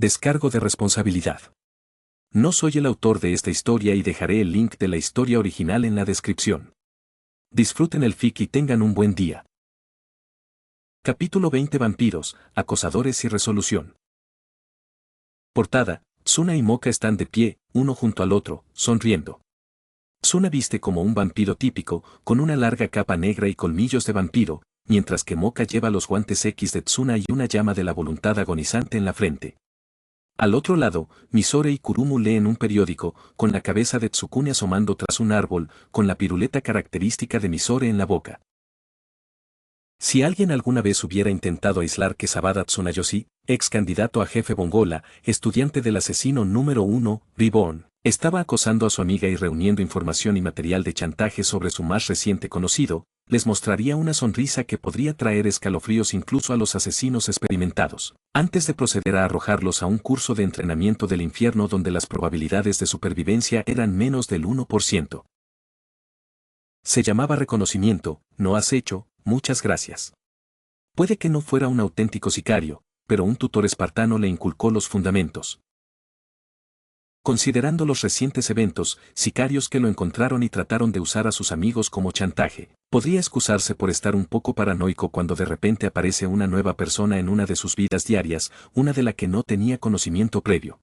Descargo de responsabilidad. No soy el autor de esta historia y dejaré el link de la historia original en la descripción. Disfruten el fic y tengan un buen día. Capítulo 20 Vampiros, acosadores y resolución. Portada: Tsuna y Moka están de pie, uno junto al otro, sonriendo. Tsuna viste como un vampiro típico, con una larga capa negra y colmillos de vampiro, mientras que Moka lleva los guantes X de Tsuna y una llama de la voluntad agonizante en la frente. Al otro lado, Misore y Kurumu leen un periódico, con la cabeza de Tsukune asomando tras un árbol, con la piruleta característica de Misore en la boca. Si alguien alguna vez hubiera intentado aislar que Sabada Tsunayoshi, ex candidato a jefe Bongola, estudiante del asesino número 1, Reborn, estaba acosando a su amiga y reuniendo información y material de chantaje sobre su más reciente conocido, les mostraría una sonrisa que podría traer escalofríos incluso a los asesinos experimentados, antes de proceder a arrojarlos a un curso de entrenamiento del infierno donde las probabilidades de supervivencia eran menos del 1%. Se llamaba reconocimiento, no acecho, muchas gracias. Puede que no fuera un auténtico sicario, pero un tutor espartano le inculcó los fundamentos. Considerando los recientes eventos, sicarios que lo encontraron y trataron de usar a sus amigos como chantaje, podría excusarse por estar un poco paranoico cuando de repente aparece una nueva persona en una de sus vidas diarias, una de la que no tenía conocimiento previo.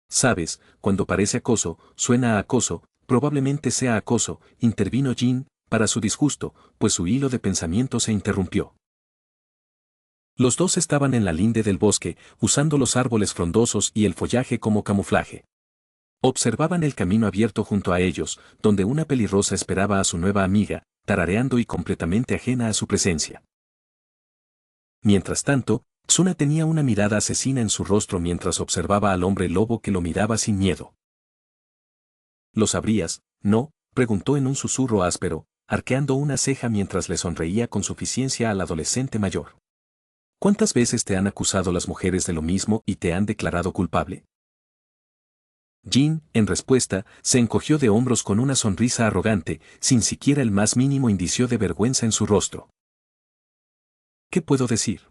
Sabes, cuando parece acoso, suena a acoso, probablemente sea acoso, intervino Jin, para su disgusto, pues su hilo de pensamiento se interrumpió. Los dos estaban en la linde del bosque, usando los árboles frondosos y el follaje como camuflaje. Observaban el camino abierto junto a ellos, donde una pelirrosa esperaba a su nueva amiga, tarareando y completamente ajena a su presencia. Mientras tanto, Tsuna tenía una mirada asesina en su rostro mientras observaba al hombre lobo que lo miraba sin miedo. ¿Lo sabrías, no?, preguntó en un susurro áspero, arqueando una ceja mientras le sonreía con suficiencia al adolescente mayor. ¿Cuántas veces te han acusado las mujeres de lo mismo y te han declarado culpable? Jin, en respuesta, se encogió de hombros con una sonrisa arrogante, sin siquiera el más mínimo indicio de vergüenza en su rostro. ¿Qué puedo decir?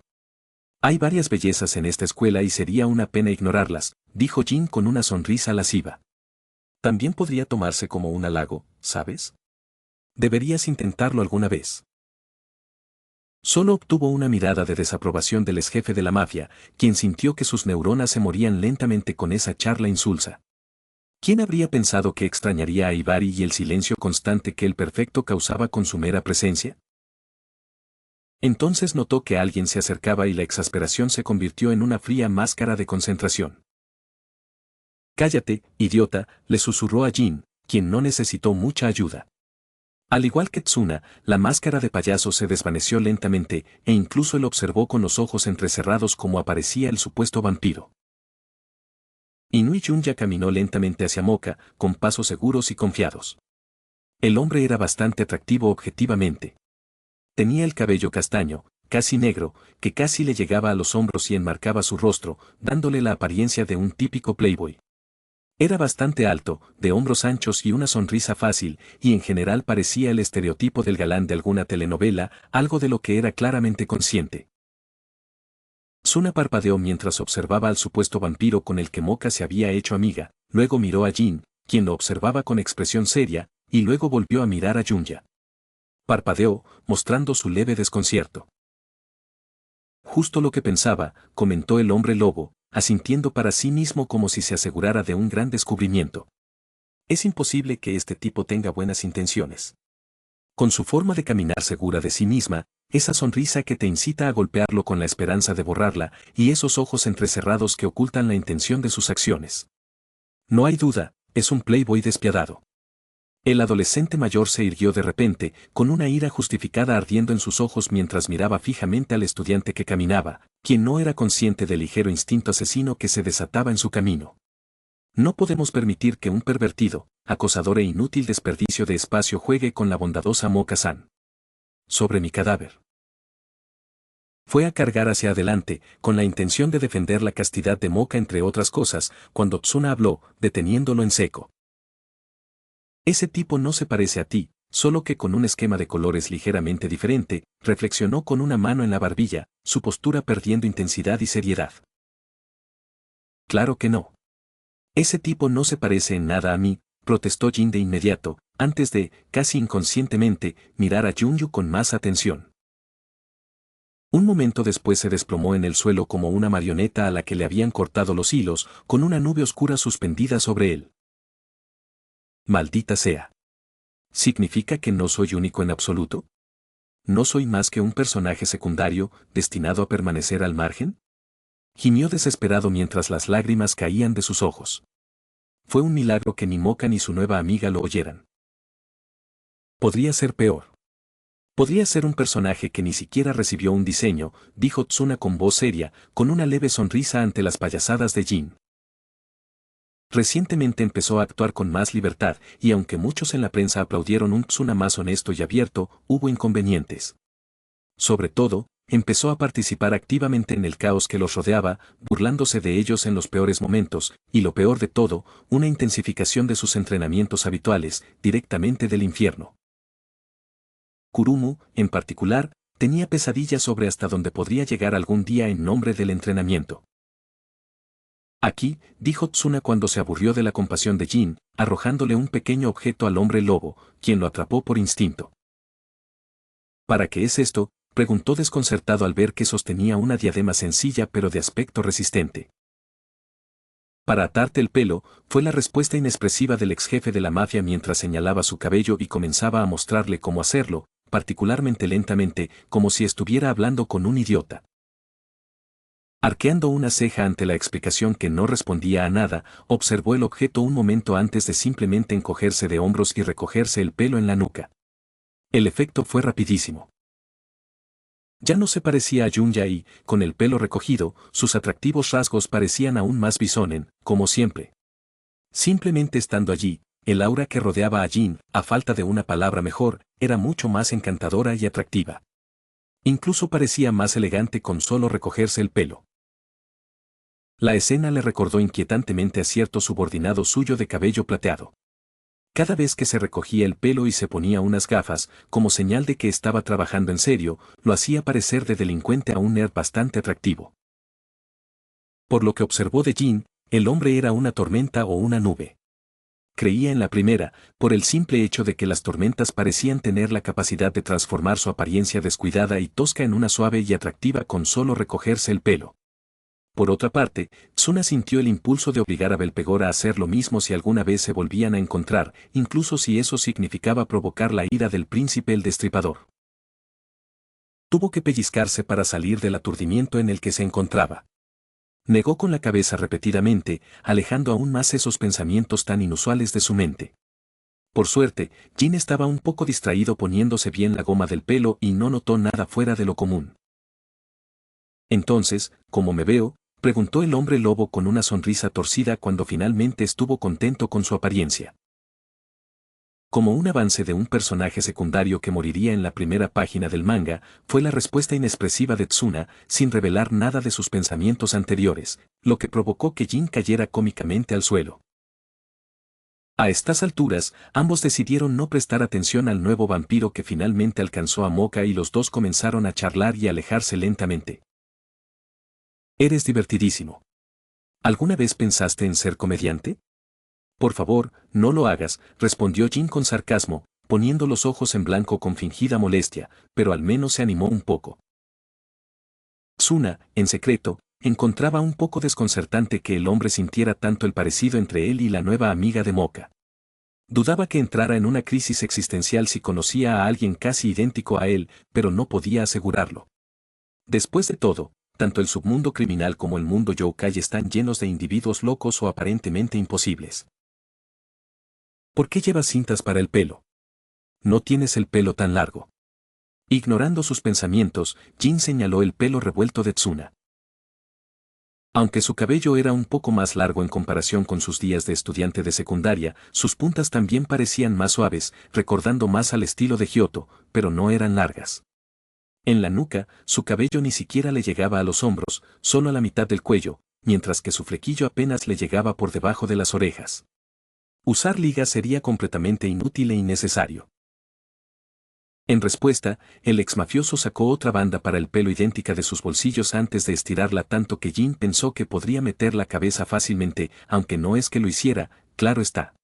Hay varias bellezas en esta escuela y sería una pena ignorarlas, dijo Jin con una sonrisa lasciva. También podría tomarse como un halago, ¿sabes? Deberías intentarlo alguna vez. Solo obtuvo una mirada de desaprobación del exjefe de la mafia, quien sintió que sus neuronas se morían lentamente con esa charla insulsa. ¿Quién habría pensado que extrañaría a Ibari y el silencio constante que el perfecto causaba con su mera presencia? Entonces notó que alguien se acercaba y la exasperación se convirtió en una fría máscara de concentración. «Cállate, idiota», le susurró a Jin, quien no necesitó mucha ayuda. Al igual que Tsuna, la máscara de payaso se desvaneció lentamente, e incluso él observó con los ojos entrecerrados cómo aparecía el supuesto vampiro. Inui Junya caminó lentamente hacia Moka, con pasos seguros y confiados. El hombre era bastante atractivo objetivamente. Tenía el cabello castaño, casi negro, que casi le llegaba a los hombros y enmarcaba su rostro, dándole la apariencia de un típico playboy. Era bastante alto, de hombros anchos y una sonrisa fácil, y en general parecía el estereotipo del galán de alguna telenovela, algo de lo que era claramente consciente. Tsuna parpadeó mientras observaba al supuesto vampiro con el que Moka se había hecho amiga, luego miró a Jin, quien lo observaba con expresión seria, y luego volvió a mirar a Junya. Parpadeó, mostrando su leve desconcierto. Justo lo que pensaba, comentó el hombre lobo, asintiendo para sí mismo como si se asegurara de un gran descubrimiento. Es imposible que este tipo tenga buenas intenciones. Con su forma de caminar segura de sí misma, esa sonrisa que te incita a golpearlo con la esperanza de borrarla, y esos ojos entrecerrados que ocultan la intención de sus acciones. No hay duda, es un playboy despiadado. El adolescente mayor se irguió de repente, con una ira justificada ardiendo en sus ojos mientras miraba fijamente al estudiante que caminaba, quien no era consciente del ligero instinto asesino que se desataba en su camino. No podemos permitir que un pervertido, acosador e inútil desperdicio de espacio juegue con la bondadosa Moka-san. Sobre mi cadáver. Fue a cargar hacia adelante, con la intención de defender la castidad de Moka entre otras cosas, cuando Tsuna habló, deteniéndolo en seco. Ese tipo no se parece a ti, solo que con un esquema de colores ligeramente diferente, reflexionó con una mano en la barbilla, su postura perdiendo intensidad y seriedad. Claro que no. Ese tipo no se parece en nada a mí, protestó Jin de inmediato, antes de, casi inconscientemente, mirar a Junyu con más atención. Un momento después se desplomó en el suelo como una marioneta a la que le habían cortado los hilos, con una nube oscura suspendida sobre él. Maldita sea. ¿Significa que no soy único en absoluto? ¿No soy más que un personaje secundario, destinado a permanecer al margen? Gimió desesperado mientras las lágrimas caían de sus ojos. Fue un milagro que ni Moka ni su nueva amiga lo oyeran. Podría ser peor. Podría ser un personaje que ni siquiera recibió un diseño, dijo Tsuna con voz seria, con una leve sonrisa ante las payasadas de Jin. Recientemente empezó a actuar con más libertad, y aunque muchos en la prensa aplaudieron un Tsuna más honesto y abierto, hubo inconvenientes. Sobre todo, empezó a participar activamente en el caos que los rodeaba, burlándose de ellos en los peores momentos, y lo peor de todo, una intensificación de sus entrenamientos habituales, directamente del infierno. Kurumu, en particular, tenía pesadillas sobre hasta dónde podría llegar algún día en nombre del entrenamiento. Aquí, dijo Tsuna cuando se aburrió de la compasión de Jin, arrojándole un pequeño objeto al hombre lobo, quien lo atrapó por instinto. ¿Para qué es esto?, preguntó desconcertado al ver que sostenía una diadema sencilla pero de aspecto resistente. Para atarte el pelo, fue la respuesta inexpresiva del ex jefe de la mafia mientras señalaba su cabello y comenzaba a mostrarle cómo hacerlo, particularmente lentamente, como si estuviera hablando con un idiota. Arqueando una ceja ante la explicación que no respondía a nada, observó el objeto un momento antes de simplemente encogerse de hombros y recogerse el pelo en la nuca. El efecto fue rapidísimo. Ya no se parecía a Junya y, con el pelo recogido, sus atractivos rasgos parecían aún más bisonen, como siempre. Simplemente estando allí, el aura que rodeaba a Jin, a falta de una palabra mejor, era mucho más encantadora y atractiva. Incluso parecía más elegante con solo recogerse el pelo. La escena le recordó inquietantemente a cierto subordinado suyo de cabello plateado. Cada vez que se recogía el pelo y se ponía unas gafas, como señal de que estaba trabajando en serio, lo hacía parecer de delincuente a un nerd bastante atractivo. Por lo que observó de Jin, el hombre era una tormenta o una nube. Creía en la primera, por el simple hecho de que las tormentas parecían tener la capacidad de transformar su apariencia descuidada y tosca en una suave y atractiva con solo recogerse el pelo. Por otra parte, Tsuna sintió el impulso de obligar a Belpegor a hacer lo mismo si alguna vez se volvían a encontrar, incluso si eso significaba provocar la ira del príncipe el destripador. Tuvo que pellizcarse para salir del aturdimiento en el que se encontraba. Negó con la cabeza repetidamente, alejando aún más esos pensamientos tan inusuales de su mente. Por suerte, Jin estaba un poco distraído poniéndose bien la goma del pelo y no notó nada fuera de lo común. Entonces, ¿cómo me veo?, preguntó el hombre lobo con una sonrisa torcida cuando finalmente estuvo contento con su apariencia. Como un avance de un personaje secundario que moriría en la primera página del manga, fue la respuesta inexpresiva de Tsuna, sin revelar nada de sus pensamientos anteriores, lo que provocó que Jin cayera cómicamente al suelo. A estas alturas, ambos decidieron no prestar atención al nuevo vampiro que finalmente alcanzó a Moka y los dos comenzaron a charlar y alejarse lentamente. Eres divertidísimo. ¿Alguna vez pensaste en ser comediante? Por favor, no lo hagas, respondió Jin con sarcasmo, poniendo los ojos en blanco con fingida molestia, pero al menos se animó un poco. Tsuna, en secreto, encontraba un poco desconcertante que el hombre sintiera tanto el parecido entre él y la nueva amiga de Moka. Dudaba que entrara en una crisis existencial si conocía a alguien casi idéntico a él, pero no podía asegurarlo. Después de todo, tanto el submundo criminal como el mundo yokai están llenos de individuos locos o aparentemente imposibles. ¿Por qué llevas cintas para el pelo? No tienes el pelo tan largo. Ignorando sus pensamientos, Jin señaló el pelo revuelto de Tsuna. Aunque su cabello era un poco más largo en comparación con sus días de estudiante de secundaria, sus puntas también parecían más suaves, recordando más al estilo de Hyoto, pero no eran largas. En la nuca, su cabello ni siquiera le llegaba a los hombros, solo a la mitad del cuello, mientras que su flequillo apenas le llegaba por debajo de las orejas. Usar ligas sería completamente inútil e innecesario. En respuesta, el exmafioso sacó otra banda para el pelo idéntica de sus bolsillos antes de estirarla tanto que Jin pensó que podría meter la cabeza fácilmente, aunque no es que lo hiciera, claro está.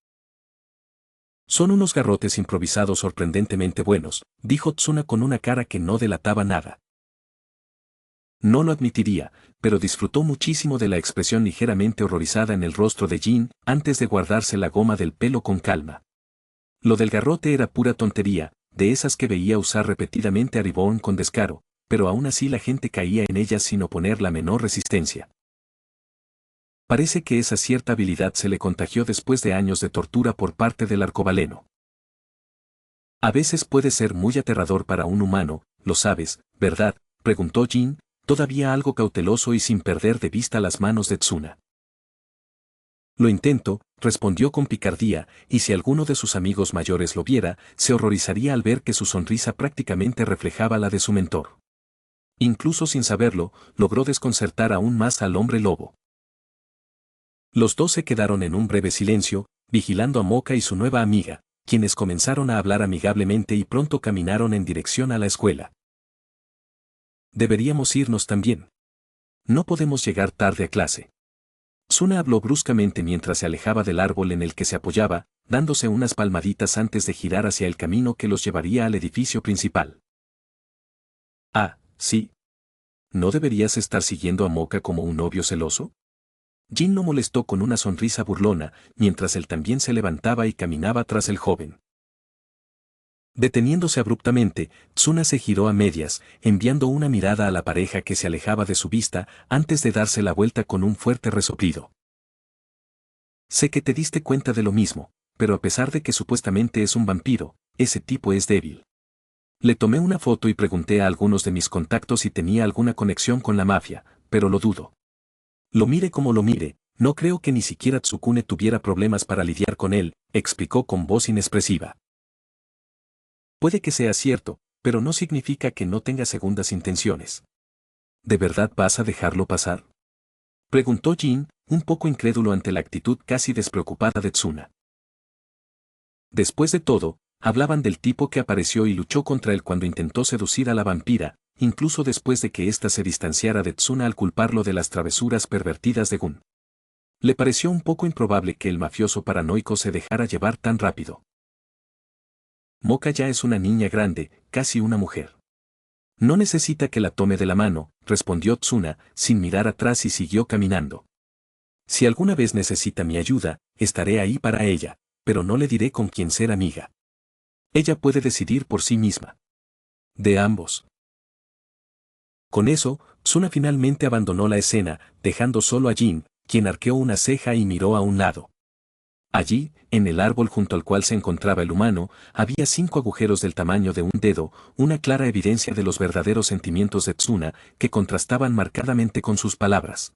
Son unos garrotes improvisados sorprendentemente buenos, dijo Tsuna con una cara que no delataba nada. No lo admitiría, pero disfrutó muchísimo de la expresión ligeramente horrorizada en el rostro de Jin antes de guardarse la goma del pelo con calma. Lo del garrote era pura tontería, de esas que veía usar repetidamente a Ribbon con descaro, pero aún así la gente caía en ellas sin oponer la menor resistencia. Parece que esa cierta habilidad se le contagió después de años de tortura por parte del arcobaleno. A veces puede ser muy aterrador para un humano, lo sabes, ¿verdad?, preguntó Jin, todavía algo cauteloso y sin perder de vista las manos de Tsuna. Lo intento, respondió con picardía, y si alguno de sus amigos mayores lo viera, se horrorizaría al ver que su sonrisa prácticamente reflejaba la de su mentor. Incluso sin saberlo, logró desconcertar aún más al hombre lobo. Los dos se quedaron en un breve silencio, vigilando a Moka y su nueva amiga, quienes comenzaron a hablar amigablemente y pronto caminaron en dirección a la escuela. Deberíamos irnos también. No podemos llegar tarde a clase. Tsuna habló bruscamente mientras se alejaba del árbol en el que se apoyaba, dándose unas palmaditas antes de girar hacia el camino que los llevaría al edificio principal. Ah, sí. ¿No deberías estar siguiendo a Moka como un novio celoso? Jin lo molestó con una sonrisa burlona, mientras él también se levantaba y caminaba tras el joven. Deteniéndose abruptamente, Tsuna se giró a medias, enviando una mirada a la pareja que se alejaba de su vista antes de darse la vuelta con un fuerte resoplido. Sé que te diste cuenta de lo mismo, pero a pesar de que supuestamente es un vampiro, ese tipo es débil. Le tomé una foto y pregunté a algunos de mis contactos si tenía alguna conexión con la mafia, pero lo dudo. Lo mire como lo mire, no creo que ni siquiera Tsukune tuviera problemas para lidiar con él, explicó con voz inexpresiva. Puede que sea cierto, pero no significa que no tenga segundas intenciones. ¿De verdad vas a dejarlo pasar?, preguntó Jin, un poco incrédulo ante la actitud casi despreocupada de Tsuna. Después de todo, hablaban del tipo que apareció y luchó contra él cuando intentó seducir a la vampira, incluso después de que ésta se distanciara de Tsuna al culparlo de las travesuras pervertidas de Gun. Le pareció un poco improbable que el mafioso paranoico se dejara llevar tan rápido. Moka ya es una niña grande, casi una mujer. No necesita que la tome de la mano, respondió Tsuna, sin mirar atrás y siguió caminando. Si alguna vez necesita mi ayuda, estaré ahí para ella, pero no le diré con quién ser amiga. Ella puede decidir por sí misma. De ambos. Con eso, Tsuna finalmente abandonó la escena, dejando solo a Jin, quien arqueó una ceja y miró a un lado. Allí, en el árbol junto al cual se encontraba el humano, había 5 agujeros del tamaño de un dedo, una clara evidencia de los verdaderos sentimientos de Tsuna, que contrastaban marcadamente con sus palabras.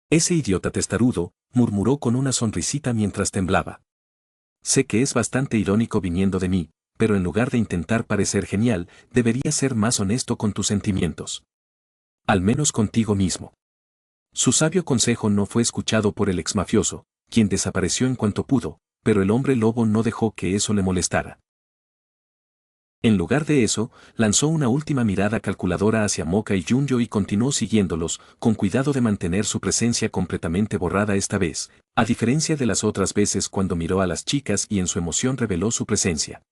Ese idiota testarudo, murmuró con una sonrisita mientras temblaba. Sé que es bastante irónico viniendo de mí, pero en lugar de intentar parecer genial, deberías ser más honesto con tus sentimientos. Al menos contigo mismo. Su sabio consejo no fue escuchado por el exmafioso, quien desapareció en cuanto pudo, pero el hombre lobo no dejó que eso le molestara. En lugar de eso, lanzó una última mirada calculadora hacia Moka y Junjo y continuó siguiéndolos, con cuidado de mantener su presencia completamente borrada esta vez, a diferencia de las otras veces cuando miró a las chicas y en su emoción reveló su presencia.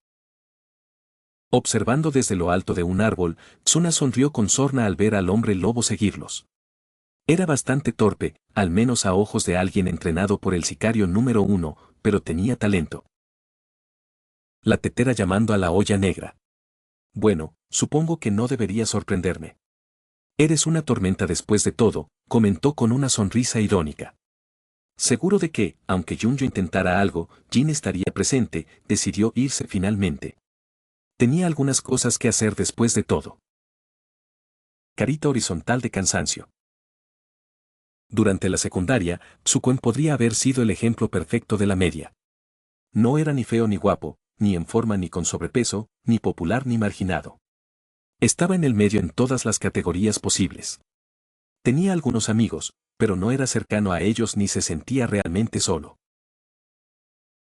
Observando desde lo alto de un árbol, Tsuna sonrió con sorna al ver al hombre lobo seguirlos. Era bastante torpe, al menos a ojos de alguien entrenado por el sicario número 1, pero tenía talento. La tetera llamando a la olla negra. Bueno, supongo que no debería sorprenderme. Eres una tormenta después de todo, comentó con una sonrisa irónica. Seguro de que, aunque Junjo intentara algo, Jin estaría presente, decidió irse finalmente. Tenía algunas cosas que hacer después de todo. Carita horizontal de cansancio. Durante la secundaria, Tsukuen podría haber sido el ejemplo perfecto de la media. No era ni feo ni guapo, ni en forma ni con sobrepeso, ni popular ni marginado. Estaba en el medio en todas las categorías posibles. Tenía algunos amigos, pero no era cercano a ellos ni se sentía realmente solo.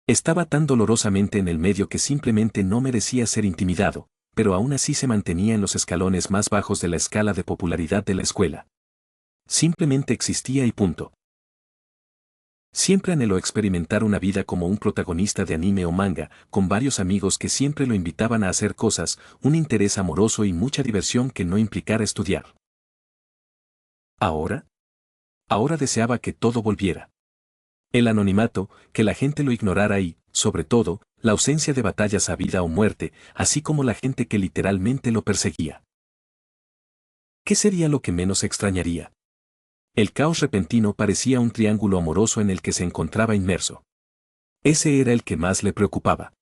Estaba tan dolorosamente en el medio que simplemente no merecía ser intimidado, pero aún así se mantenía en los escalones más bajos de la escala de popularidad de la escuela. Simplemente existía y punto. Siempre anheló experimentar una vida como un protagonista de anime o manga, con varios amigos que siempre lo invitaban a hacer cosas, un interés amoroso y mucha diversión que no implicara estudiar. ¿Ahora? Ahora deseaba que todo volviera. El anonimato, que la gente lo ignorara y, sobre todo, la ausencia de batallas a vida o muerte, así como la gente que literalmente lo perseguía. ¿Qué sería lo que menos extrañaría? El caos repentino parecía un triángulo amoroso en el que se encontraba inmerso. Ese era el que más le preocupaba.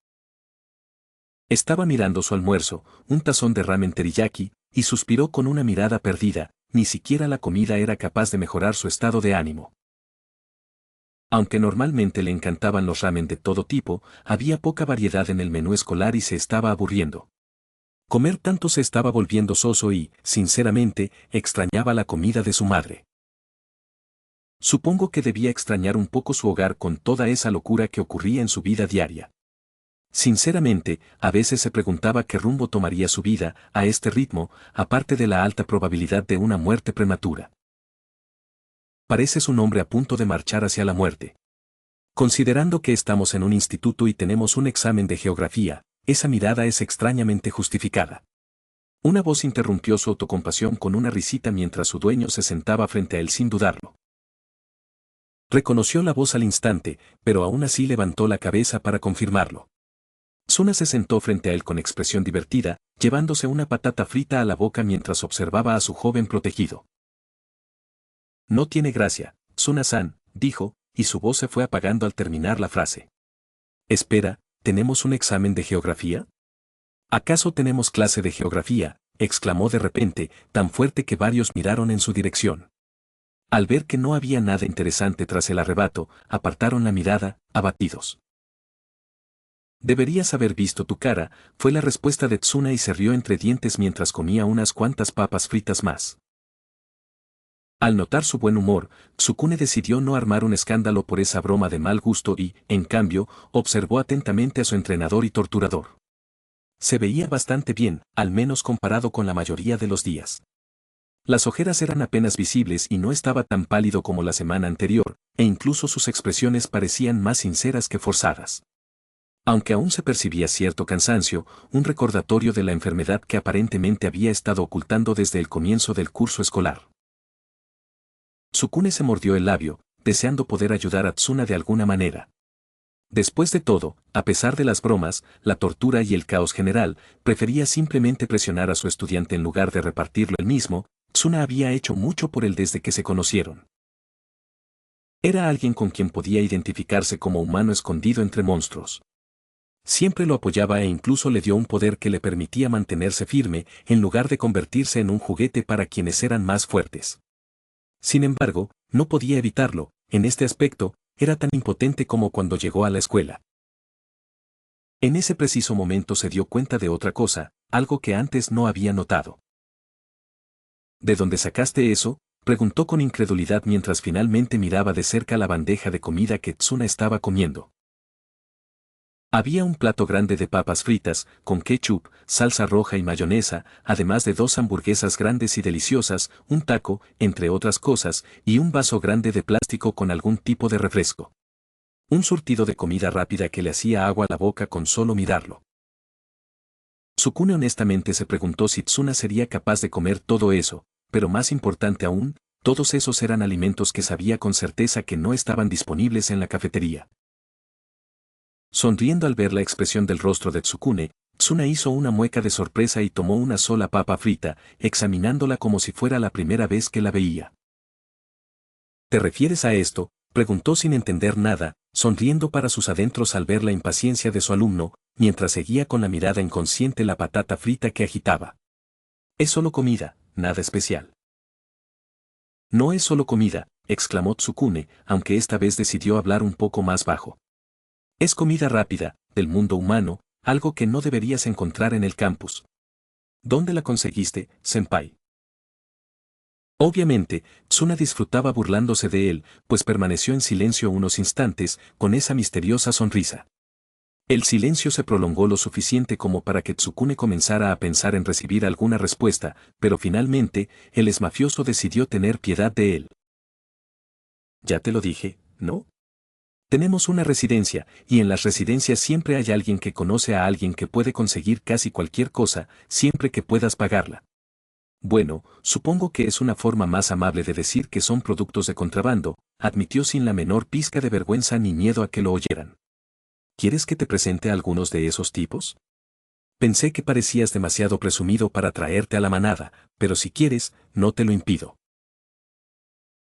Estaba mirando su almuerzo, un tazón de ramen teriyaki, y suspiró con una mirada perdida, ni siquiera la comida era capaz de mejorar su estado de ánimo. Aunque normalmente le encantaban los ramen de todo tipo, había poca variedad en el menú escolar y se estaba aburriendo. Comer tanto se estaba volviendo soso y, sinceramente, extrañaba la comida de su madre. Supongo que debía extrañar un poco su hogar con toda esa locura que ocurría en su vida diaria. Sinceramente, a veces se preguntaba qué rumbo tomaría su vida, a este ritmo, aparte de la alta probabilidad de una muerte prematura. Pareces un hombre a punto de marchar hacia la muerte. Considerando que estamos en un instituto y tenemos un examen de geografía, esa mirada es extrañamente justificada. Una voz interrumpió su autocompasión con una risita mientras su dueño se sentaba frente a él sin dudarlo. Reconoció la voz al instante, pero aún así levantó la cabeza para confirmarlo. Suna se sentó frente a él con expresión divertida, llevándose una patata frita a la boca mientras observaba a su joven protegido. No tiene gracia, Suna-san, dijo, y su voz se fue apagando al terminar la frase. Espera, ¿tenemos un examen de geografía? ¿Acaso tenemos clase de geografía? Exclamó de repente, tan fuerte que varios miraron en su dirección. Al ver que no había nada interesante tras el arrebato, apartaron la mirada, abatidos. Deberías haber visto tu cara, fue la respuesta de Tsuna y se rió entre dientes mientras comía unas cuantas papas fritas más. Al notar su buen humor, Tsukune decidió no armar un escándalo por esa broma de mal gusto y, en cambio, observó atentamente a su entrenador y torturador. Se veía bastante bien, al menos comparado con la mayoría de los días. Las ojeras eran apenas visibles y no estaba tan pálido como la semana anterior, e incluso sus expresiones parecían más sinceras que forzadas. Aunque aún se percibía cierto cansancio, un recordatorio de la enfermedad que aparentemente había estado ocultando desde el comienzo del curso escolar. Tsukune se mordió el labio, deseando poder ayudar a Tsuna de alguna manera. Después de todo, a pesar de las bromas, la tortura y el caos general, prefería simplemente presionar a su estudiante en lugar de repartirlo él mismo. Tsuna había hecho mucho por él desde que se conocieron. Era alguien con quien podía identificarse como humano escondido entre monstruos. Siempre lo apoyaba e incluso le dio un poder que le permitía mantenerse firme, en lugar de convertirse en un juguete para quienes eran más fuertes. Sin embargo, no podía evitarlo, en este aspecto, era tan impotente como cuando llegó a la escuela. En ese preciso momento se dio cuenta de otra cosa, algo que antes no había notado. ¿De dónde sacaste eso?, preguntó con incredulidad mientras finalmente miraba de cerca la bandeja de comida que Tsuna estaba comiendo. Había un plato grande de papas fritas, con ketchup, salsa roja y mayonesa, además de 2 hamburguesas grandes y deliciosas, un taco, entre otras cosas, y un vaso grande de plástico con algún tipo de refresco. Un surtido de comida rápida que le hacía agua a la boca con solo mirarlo. Tsukune honestamente se preguntó si Tsuna sería capaz de comer todo eso, pero más importante aún, todos esos eran alimentos que sabía con certeza que no estaban disponibles en la cafetería. Sonriendo al ver la expresión del rostro de Tsukune, Tsuna hizo una mueca de sorpresa y tomó una sola papa frita, examinándola como si fuera la primera vez que la veía. ¿Te refieres a esto?, preguntó sin entender nada, sonriendo para sus adentros al ver la impaciencia de su alumno, mientras seguía con la mirada inconsciente la patata frita que agitaba. Es solo comida, nada especial. No es solo comida, exclamó Tsukune, aunque esta vez decidió hablar un poco más bajo. Es comida rápida, del mundo humano, algo que no deberías encontrar en el campus. ¿Dónde la conseguiste, senpai? Obviamente, Tsuna disfrutaba burlándose de él, pues permaneció en silencio unos instantes, con esa misteriosa sonrisa. El silencio se prolongó lo suficiente como para que Tsukune comenzara a pensar en recibir alguna respuesta, pero finalmente, el exmafioso decidió tener piedad de él. Ya te lo dije, ¿no? Tenemos una residencia, y en las residencias siempre hay alguien que conoce a alguien que puede conseguir casi cualquier cosa, siempre que puedas pagarla. Bueno, supongo que es una forma más amable de decir que son productos de contrabando, admitió sin la menor pizca de vergüenza ni miedo a que lo oyeran. ¿Quieres que te presente a algunos de esos tipos? Pensé que parecías demasiado presumido para traerte a la manada, pero si quieres, no te lo impido.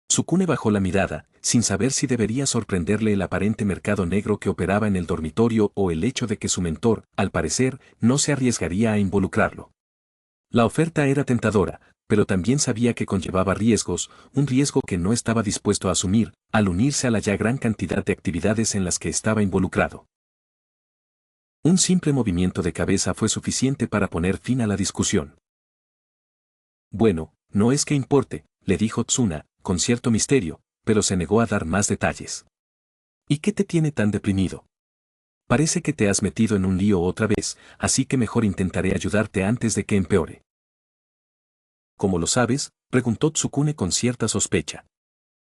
Tsukune bajó la mirada, sin saber si debería sorprenderle el aparente mercado negro que operaba en el dormitorio o el hecho de que su mentor, al parecer, no se arriesgaría a involucrarlo. La oferta era tentadora, pero también sabía que conllevaba riesgos, un riesgo que no estaba dispuesto a asumir, al unirse a la ya gran cantidad de actividades en las que estaba involucrado. Un simple movimiento de cabeza fue suficiente para poner fin a la discusión. Bueno, no es que importe, le dijo Tsuna, con cierto misterio, pero se negó a dar más detalles. ¿Y qué te tiene tan deprimido? Parece que te has metido en un lío otra vez, así que mejor intentaré ayudarte antes de que empeore. ¿Cómo lo sabes?, preguntó Tsukune con cierta sospecha.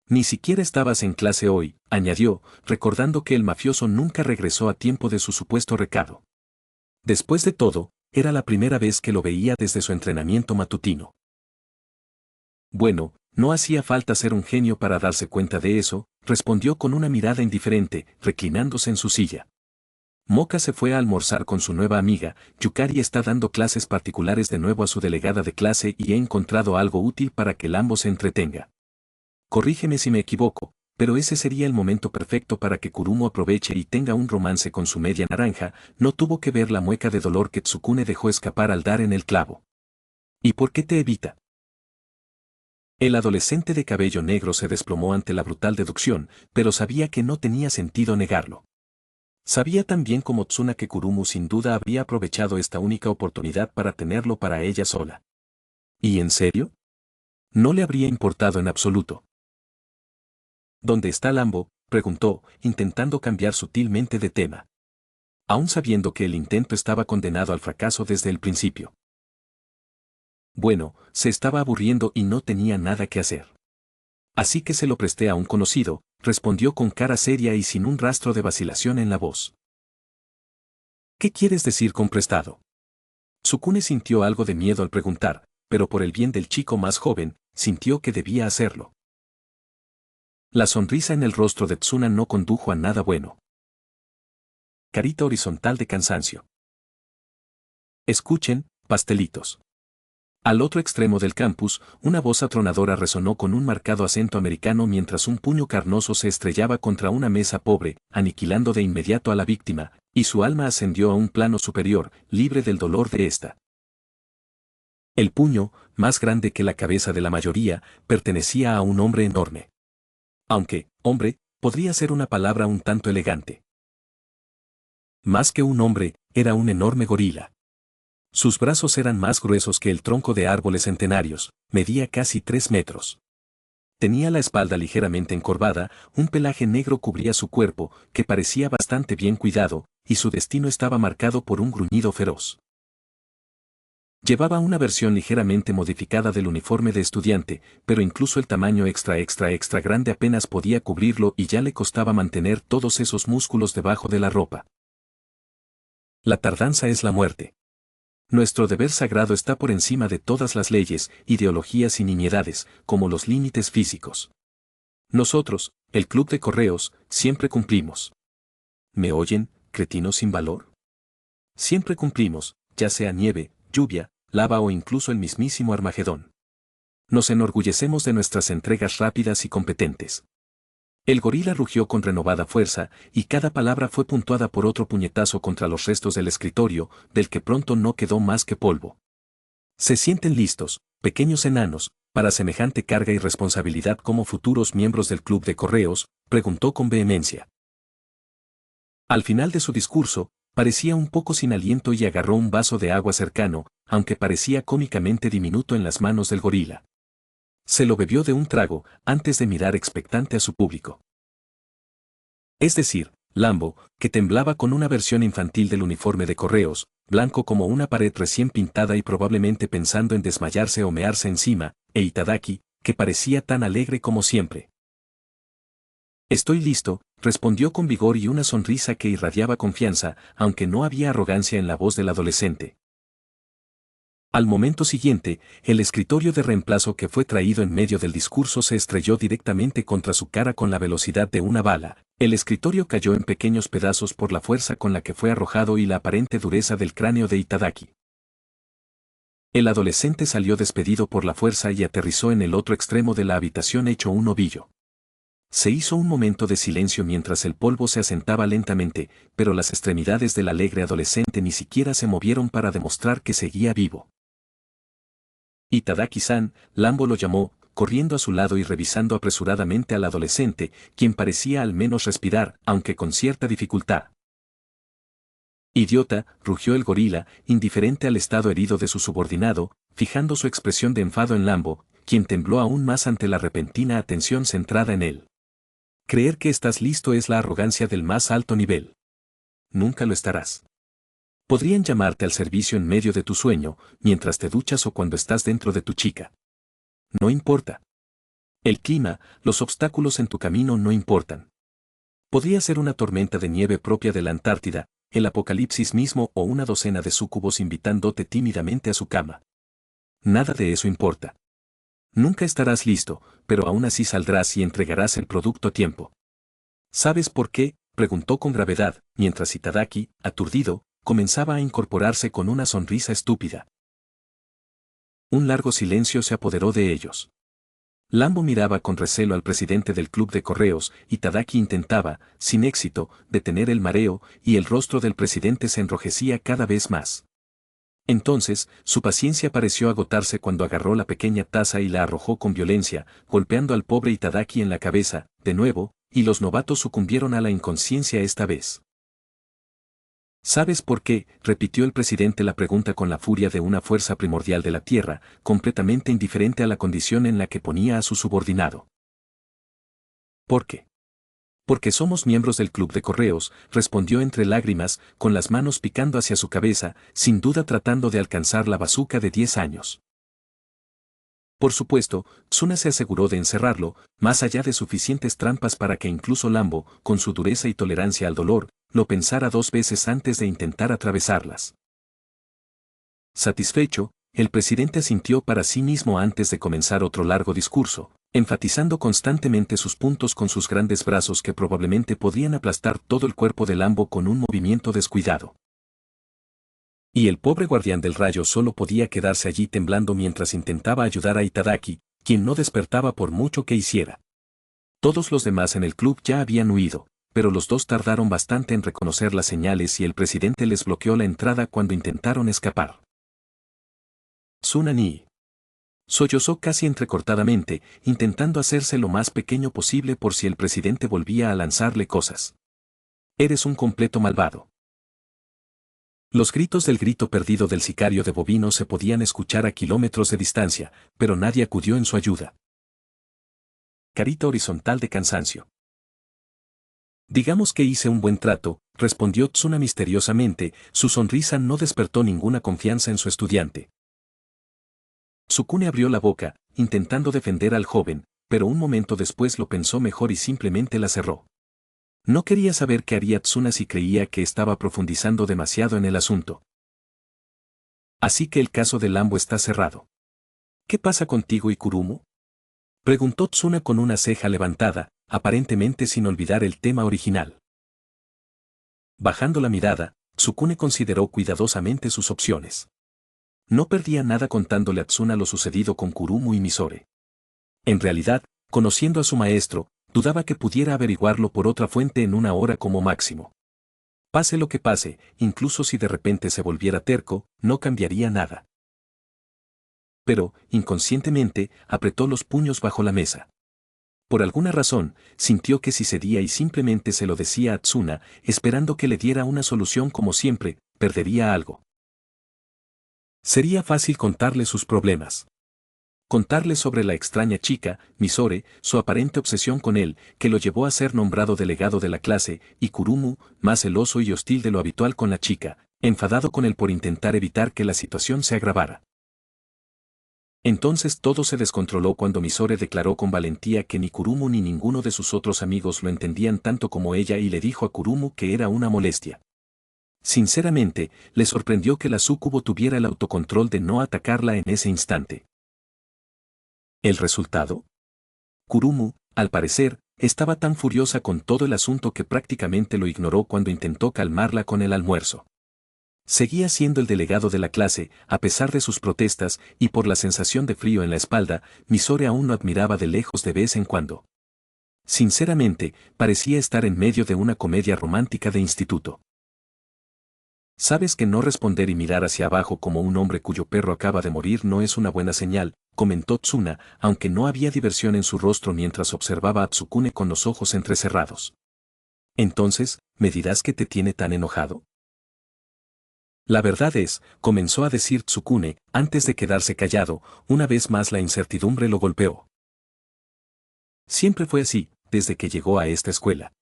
Ni siquiera estabas en clase hoy, añadió, recordando que el mafioso nunca regresó a tiempo de su supuesto recado. Después de todo, era la primera vez que lo veía desde su entrenamiento matutino. Bueno, no hacía falta ser un genio para darse cuenta de eso, respondió con una mirada indiferente, reclinándose en su silla. Moka se fue a almorzar con su nueva amiga, Yukari está dando clases particulares de nuevo a su delegada de clase y he encontrado algo útil para que el ambos se entretenga. Corrígeme si me equivoco, pero ese sería el momento perfecto para que Kurumo aproveche y tenga un romance con su media naranja, no tuvo que ver la mueca de dolor que Tsukune dejó escapar al dar en el clavo. ¿Y por qué te evita? El adolescente de cabello negro se desplomó ante la brutal deducción, pero sabía que no tenía sentido negarlo. Sabía también como Tsuna que Kurumu sin duda habría aprovechado esta única oportunidad para tenerlo para ella sola. ¿Y en serio? No le habría importado en absoluto. ¿Dónde está Lambo?, preguntó, intentando cambiar sutilmente de tema. Aún sabiendo que el intento estaba condenado al fracaso desde el principio. Bueno, se estaba aburriendo y no tenía nada que hacer. Así que se lo presté a un conocido, respondió con cara seria y sin un rastro de vacilación en la voz. ¿Qué quieres decir con prestado? Tsukune sintió algo de miedo al preguntar, pero por el bien del chico más joven, sintió que debía hacerlo. La sonrisa en el rostro de Tsuna no condujo a nada bueno. Carita horizontal de cansancio. Escuchen, pastelitos. Al otro extremo del campus, una voz atronadora resonó con un marcado acento americano mientras un puño carnoso se estrellaba contra una mesa pobre, aniquilando de inmediato a la víctima, y su alma ascendió a un plano superior, libre del dolor de ésta. El puño, más grande que la cabeza de la mayoría, pertenecía a un hombre enorme. Aunque, hombre, podría ser una palabra un tanto elegante. Más que un hombre, era un enorme gorila. Sus brazos eran más gruesos que el tronco de árboles centenarios, medía casi 3 metros. Tenía la espalda ligeramente encorvada, un pelaje negro cubría su cuerpo, que parecía bastante bien cuidado, y su destino estaba marcado por un gruñido feroz. Llevaba una versión ligeramente modificada del uniforme de estudiante, pero incluso el tamaño extra grande apenas podía cubrirlo y ya le costaba mantener todos esos músculos debajo de la ropa. La tardanza es la muerte. Nuestro deber sagrado está por encima de todas las leyes, ideologías y nimiedades, como los límites físicos. Nosotros, el Club de Correos, siempre cumplimos. ¿Me oyen, cretinos sin valor? Siempre cumplimos, ya sea nieve, lluvia, lava o incluso el mismísimo Armagedón. Nos enorgullecemos de nuestras entregas rápidas y competentes. El gorila rugió con renovada fuerza, y cada palabra fue puntuada por otro puñetazo contra los restos del escritorio, del que pronto no quedó más que polvo. ¿Se sienten listos, pequeños enanos, para semejante carga y responsabilidad como futuros miembros del Club de Correos?, preguntó con vehemencia. Al final de su discurso, parecía un poco sin aliento y agarró un vaso de agua cercano, aunque parecía cómicamente diminuto en las manos del gorila. Se lo bebió de un trago, antes de mirar expectante a su público. Es decir, Lambo, que temblaba con una versión infantil del uniforme de correos, blanco como una pared recién pintada y probablemente pensando en desmayarse o mearse encima, e Itadaki, que parecía tan alegre como siempre. Estoy listo, respondió con vigor y una sonrisa que irradiaba confianza, aunque no había arrogancia en la voz del adolescente. Al momento siguiente, el escritorio de reemplazo que fue traído en medio del discurso se estrelló directamente contra su cara con la velocidad de una bala. El escritorio cayó en pequeños pedazos por la fuerza con la que fue arrojado y la aparente dureza del cráneo de Itadaki. El adolescente salió despedido por la fuerza y aterrizó en el otro extremo de la habitación hecho un ovillo. Se hizo un momento de silencio mientras el polvo se asentaba lentamente, pero las extremidades del alegre adolescente ni siquiera se movieron para demostrar que seguía vivo. Itadaki-san, Lambo lo llamó, corriendo a su lado y revisando apresuradamente al adolescente, quien parecía al menos respirar, aunque con cierta dificultad. Idiota, rugió el gorila, indiferente al estado herido de su subordinado, fijando su expresión de enfado en Lambo, quien tembló aún más ante la repentina atención centrada en él. Creer que estás listo es la arrogancia del más alto nivel. Nunca lo estarás. Podrían llamarte al servicio en medio de tu sueño, mientras te duchas o cuando estás dentro de tu chica. No importa. El clima, los obstáculos en tu camino no importan. Podría ser una tormenta de nieve propia de la Antártida, el apocalipsis mismo o una docena de súcubos invitándote tímidamente a su cama. Nada de eso importa. Nunca estarás listo, pero aún así saldrás y entregarás el producto a tiempo. ¿Sabes por qué?, preguntó con gravedad, mientras Itadaki, aturdido, comenzaba a incorporarse con una sonrisa estúpida. Un largo silencio se apoderó de ellos. Lambo miraba con recelo al presidente del club de correos, y Itadaki intentaba, sin éxito, detener el mareo, y el rostro del presidente se enrojecía cada vez más. Entonces, su paciencia pareció agotarse cuando agarró la pequeña taza y la arrojó con violencia, golpeando al pobre Itadaki en la cabeza, de nuevo, y los novatos sucumbieron a la inconsciencia esta vez. ¿Sabes por qué?, repitió el presidente la pregunta con la furia de una fuerza primordial de la tierra, completamente indiferente a la condición en la que ponía a su subordinado. ¿Por qué? Porque somos miembros del club de correos, respondió entre lágrimas, con las manos picando hacia su cabeza, sin duda tratando de alcanzar la bazuca de 10 años. Por supuesto, Tsuna se aseguró de encerrarlo, más allá de suficientes trampas para que incluso Lambo, con su dureza y tolerancia al dolor, lo pensara 2 veces antes de intentar atravesarlas. Satisfecho, el presidente asintió para sí mismo antes de comenzar otro largo discurso, enfatizando constantemente sus puntos con sus grandes brazos que probablemente podían aplastar todo el cuerpo de Lambo con un movimiento descuidado. Y el pobre guardián del rayo solo podía quedarse allí temblando mientras intentaba ayudar a Itadaki, quien no despertaba por mucho que hiciera. Todos los demás en el club ya habían huido, pero los dos tardaron bastante en reconocer las señales y el presidente les bloqueó la entrada cuando intentaron escapar. Tsuna-ni sollozó casi entrecortadamente, intentando hacerse lo más pequeño posible por si el presidente volvía a lanzarle cosas. Eres un completo malvado. Los gritos del grito perdido del sicario de bovino se podían escuchar a kilómetros de distancia, pero nadie acudió en su ayuda. Carita horizontal de cansancio. Digamos que hice un buen trato, respondió Tsuna misteriosamente, su sonrisa no despertó ninguna confianza en su estudiante. Tsukune abrió la boca, intentando defender al joven, pero un momento después lo pensó mejor y simplemente la cerró. No quería saber qué haría Tsuna si creía que estaba profundizando demasiado en el asunto. Así que el caso de Lambo está cerrado. ¿Qué pasa contigo y Kurumu?, preguntó Tsuna con una ceja levantada, aparentemente sin olvidar el tema original. Bajando la mirada, Tsukune consideró cuidadosamente sus opciones. No perdía nada contándole a Tsuna lo sucedido con Kurumu y Misore. En realidad, conociendo a su maestro, dudaba que pudiera averiguarlo por otra fuente en 1 hora como máximo. Pase lo que pase, incluso si de repente se volviera terco, no cambiaría nada. Pero, inconscientemente, apretó los puños bajo la mesa. Por alguna razón, sintió que si cedía y simplemente se lo decía a Tsuna, esperando que le diera una solución como siempre, perdería algo. Sería fácil contarle sus problemas. Contarle sobre la extraña chica, Misore, su aparente obsesión con él, que lo llevó a ser nombrado delegado de la clase, y Kurumu, más celoso y hostil de lo habitual con la chica, enfadado con él por intentar evitar que la situación se agravara. Entonces todo se descontroló cuando Misore declaró con valentía que ni Kurumu ni ninguno de sus otros amigos lo entendían tanto como ella y le dijo a Kurumu que era una molestia. Sinceramente, le sorprendió que la súcubo tuviera el autocontrol de no atacarla en ese instante. ¿El resultado? Kurumu, al parecer, estaba tan furiosa con todo el asunto que prácticamente lo ignoró cuando intentó calmarla con el almuerzo. Seguía siendo el delegado de la clase, a pesar de sus protestas, y por la sensación de frío en la espalda, Misore aún lo admiraba de lejos de vez en cuando. Sinceramente, parecía estar en medio de una comedia romántica de instituto. Sabes que no responder y mirar hacia abajo como un hombre cuyo perro acaba de morir no es una buena señal, comentó Tsuna, aunque no había diversión en su rostro mientras observaba a Tsukune con los ojos entrecerrados. Entonces, ¿me dirás qué te tiene tan enojado? La verdad es, comenzó a decir Tsukune, antes de quedarse callado, una vez más la incertidumbre lo golpeó. Siempre fue así, desde que llegó a esta escuela.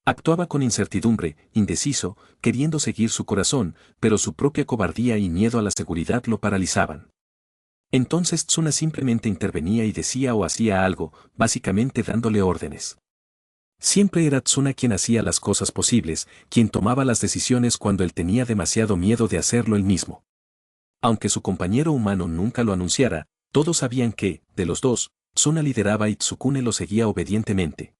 Actuaba con incertidumbre, indeciso, queriendo seguir su corazón, pero su propia cobardía y miedo a la seguridad lo paralizaban. Entonces Tsuna simplemente intervenía y decía o hacía algo, básicamente dándole órdenes. Siempre era Tsuna quien hacía las cosas posibles, quien tomaba las decisiones cuando él tenía demasiado miedo de hacerlo él mismo. Aunque su compañero humano nunca lo anunciara, todos sabían que, de los dos, Tsuna lideraba y Tsukune lo seguía obedientemente.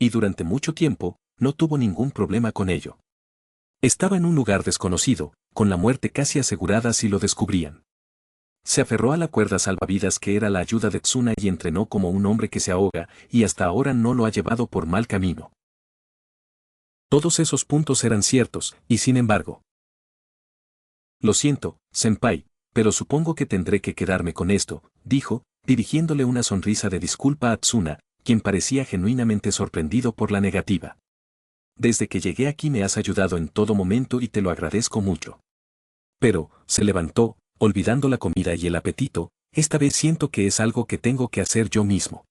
Y durante mucho tiempo, no tuvo ningún problema con ello. Estaba en un lugar desconocido, con la muerte casi asegurada si lo descubrían. Se aferró a la cuerda salvavidas que era la ayuda de Tsuna y entrenó como un hombre que se ahoga, y hasta ahora no lo ha llevado por mal camino. Todos esos puntos eran ciertos, y sin embargo. Lo siento, senpai, pero supongo que tendré que quedarme con esto, dijo, dirigiéndole una sonrisa de disculpa a Tsuna, quien parecía genuinamente sorprendido por la negativa. Desde que llegué aquí me has ayudado en todo momento y te lo agradezco mucho. Pero, se levantó, olvidando la comida y el apetito, esta vez siento que es algo que tengo que hacer yo mismo.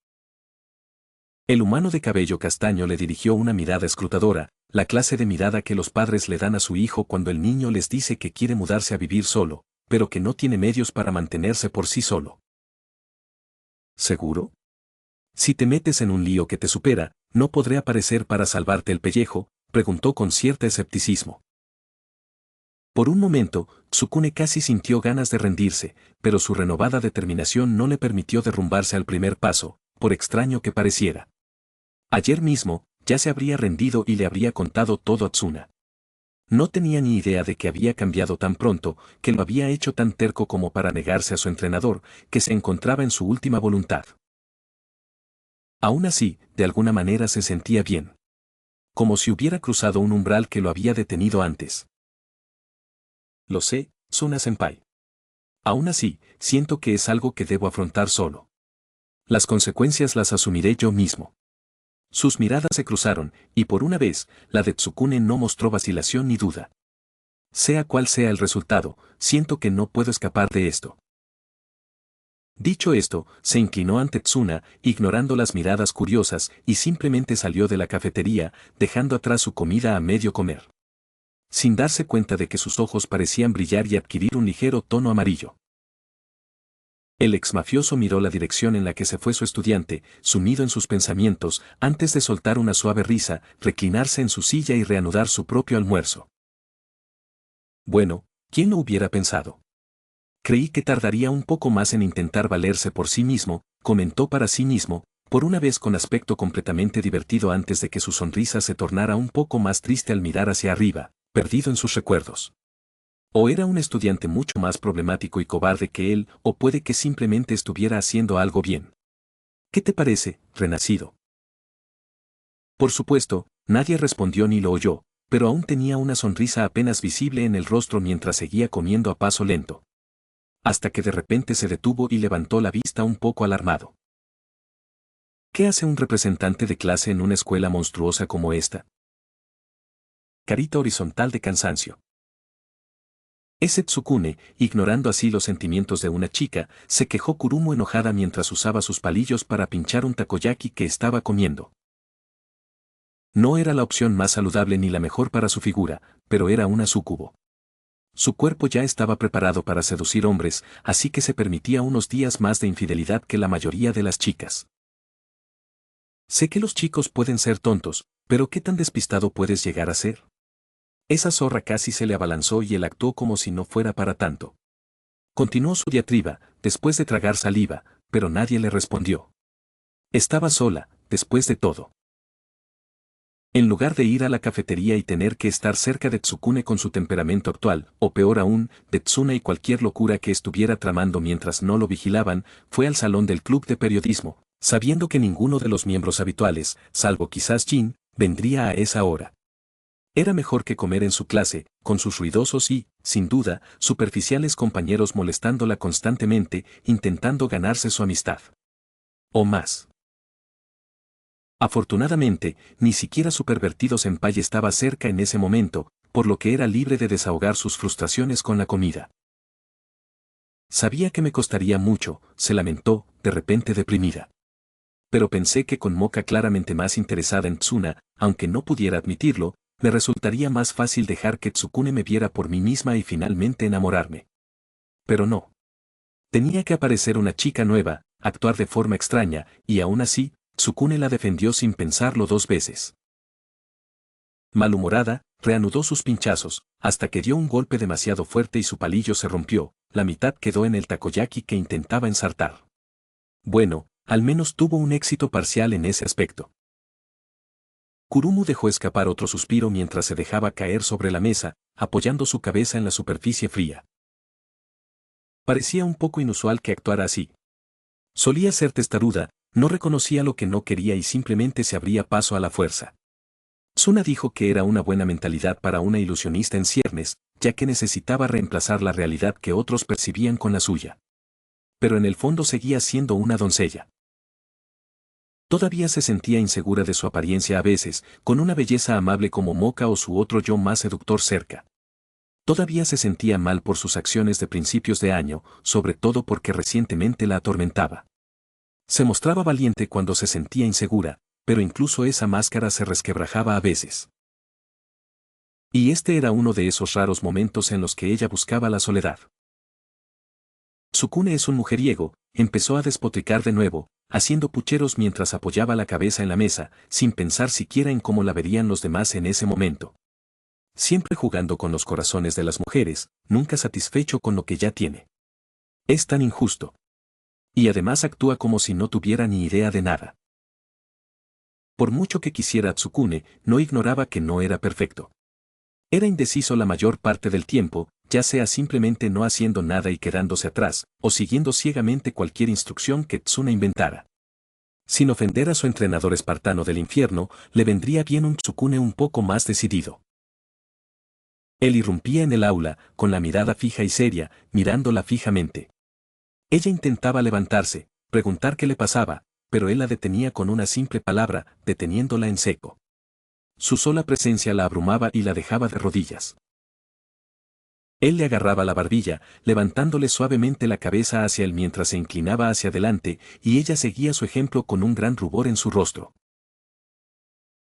El humano de cabello castaño le dirigió una mirada escrutadora, la clase de mirada que los padres le dan a su hijo cuando el niño les dice que quiere mudarse a vivir solo, pero que no tiene medios para mantenerse por sí solo. ¿Seguro? Si te metes en un lío que te supera, ¿no podré aparecer para salvarte el pellejo?, preguntó con cierto escepticismo. Por un momento, Tsukune casi sintió ganas de rendirse, pero su renovada determinación no le permitió derrumbarse al primer paso, por extraño que pareciera. Ayer mismo, ya se habría rendido y le habría contado todo a Tsuna. No tenía ni idea de que había cambiado tan pronto, que lo había hecho tan terco como para negarse a su entrenador, que se encontraba en su última voluntad. Aún así, de alguna manera se sentía bien. Como si hubiera cruzado un umbral que lo había detenido antes. Lo sé, Tsuna-senpai. Aún así, siento que es algo que debo afrontar solo. Las consecuencias las asumiré yo mismo. Sus miradas se cruzaron, y por una vez, la de Tsukune no mostró vacilación ni duda. Sea cual sea el resultado, siento que no puedo escapar de esto. Dicho esto, se inclinó ante Tsuna, ignorando las miradas curiosas, y simplemente salió de la cafetería, dejando atrás su comida a medio comer. Sin darse cuenta de que sus ojos parecían brillar y adquirir un ligero tono amarillo. El exmafioso miró la dirección en la que se fue su estudiante, sumido en sus pensamientos, antes de soltar una suave risa, reclinarse en su silla y reanudar su propio almuerzo. Bueno, ¿quién lo hubiera pensado? Creí que tardaría un poco más en intentar valerse por sí mismo, comentó para sí mismo, por una vez con aspecto completamente divertido antes de que su sonrisa se tornara un poco más triste al mirar hacia arriba, perdido en sus recuerdos. O era un estudiante mucho más problemático y cobarde que él, o puede que simplemente estuviera haciendo algo bien. ¿Qué te parece, renacido? Por supuesto, nadie respondió ni lo oyó, pero aún tenía una sonrisa apenas visible en el rostro mientras seguía comiendo a paso lento. Hasta que de repente se detuvo y levantó la vista un poco alarmado. ¿Qué hace un representante de clase en una escuela monstruosa como esta? Carita horizontal de cansancio. Ese Tsukune, ignorando así los sentimientos de una chica, se quejó Kurumu enojada mientras usaba sus palillos para pinchar un takoyaki que estaba comiendo. No era la opción más saludable ni la mejor para su figura, pero era una súcubo. Su cuerpo ya estaba preparado para seducir hombres, así que se permitía unos días más de infidelidad que la mayoría de las chicas. Sé que los chicos pueden ser tontos, pero ¿qué tan despistado puedes llegar a ser? Esa zorra casi se le abalanzó y él actuó como si no fuera para tanto. Continuó su diatriba, después de tragar saliva, pero nadie le respondió. Estaba sola, después de todo. En lugar de ir a la cafetería y tener que estar cerca de Tsukune con su temperamento actual, o peor aún, de Tsuna y cualquier locura que estuviera tramando mientras no lo vigilaban, fue al salón del club de periodismo, sabiendo que ninguno de los miembros habituales, salvo quizás Jin, vendría a esa hora. Era mejor que comer en su clase, con sus ruidosos y, sin duda, superficiales compañeros molestándola constantemente, intentando ganarse su amistad. O más. Afortunadamente, ni siquiera su pervertido senpai estaba cerca en ese momento, por lo que era libre de desahogar sus frustraciones con la comida. Sabía que me costaría mucho, se lamentó, de repente deprimida. Pero pensé que con Moka claramente más interesada en Tsuna, aunque no pudiera admitirlo, me resultaría más fácil dejar que Tsukune me viera por mí misma y finalmente enamorarme. Pero no. Tenía que aparecer una chica nueva, actuar de forma extraña, y aún así, Tsukune la defendió sin pensarlo dos veces. Malhumorada, reanudó sus pinchazos, hasta que dio un golpe demasiado fuerte y su palillo se rompió, la mitad quedó en el takoyaki que intentaba ensartar. Bueno, al menos tuvo un éxito parcial en ese aspecto. Kurumu dejó escapar otro suspiro mientras se dejaba caer sobre la mesa, apoyando su cabeza en la superficie fría. Parecía un poco inusual que actuara así. Solía ser testaruda, no reconocía lo que no quería y simplemente se abría paso a la fuerza. Tsuna dijo que era una buena mentalidad para una ilusionista en ciernes, ya que necesitaba reemplazar la realidad que otros percibían con la suya. Pero en el fondo seguía siendo una doncella. Todavía se sentía insegura de su apariencia a veces, con una belleza amable como Moka o su otro yo más seductor cerca. Todavía se sentía mal por sus acciones de principios de año, sobre todo porque recientemente la atormentaba. Se mostraba valiente cuando se sentía insegura, pero incluso esa máscara se resquebrajaba a veces. Y este era uno de esos raros momentos en los que ella buscaba la soledad. Tsukune es un mujeriego, empezó a despotricar de nuevo, haciendo pucheros mientras apoyaba la cabeza en la mesa, sin pensar siquiera en cómo la verían los demás en ese momento. Siempre jugando con los corazones de las mujeres, nunca satisfecho con lo que ya tiene. Es tan injusto. Y además actúa como si no tuviera ni idea de nada. Por mucho que quisiera a Tsukune, no ignoraba que no era perfecto. Era indeciso la mayor parte del tiempo, ya sea simplemente no haciendo nada y quedándose atrás, o siguiendo ciegamente cualquier instrucción que Tsuna inventara. Sin ofender a su entrenador espartano del infierno, le vendría bien un Tsukune un poco más decidido. Él irrumpía en el aula, con la mirada fija y seria, mirándola fijamente. Ella intentaba levantarse, preguntar qué le pasaba, pero él la detenía con una simple palabra, deteniéndola en seco. Su sola presencia la abrumaba y la dejaba de rodillas. Él le agarraba la barbilla, levantándole suavemente la cabeza hacia él mientras se inclinaba hacia adelante, y ella seguía su ejemplo con un gran rubor en su rostro.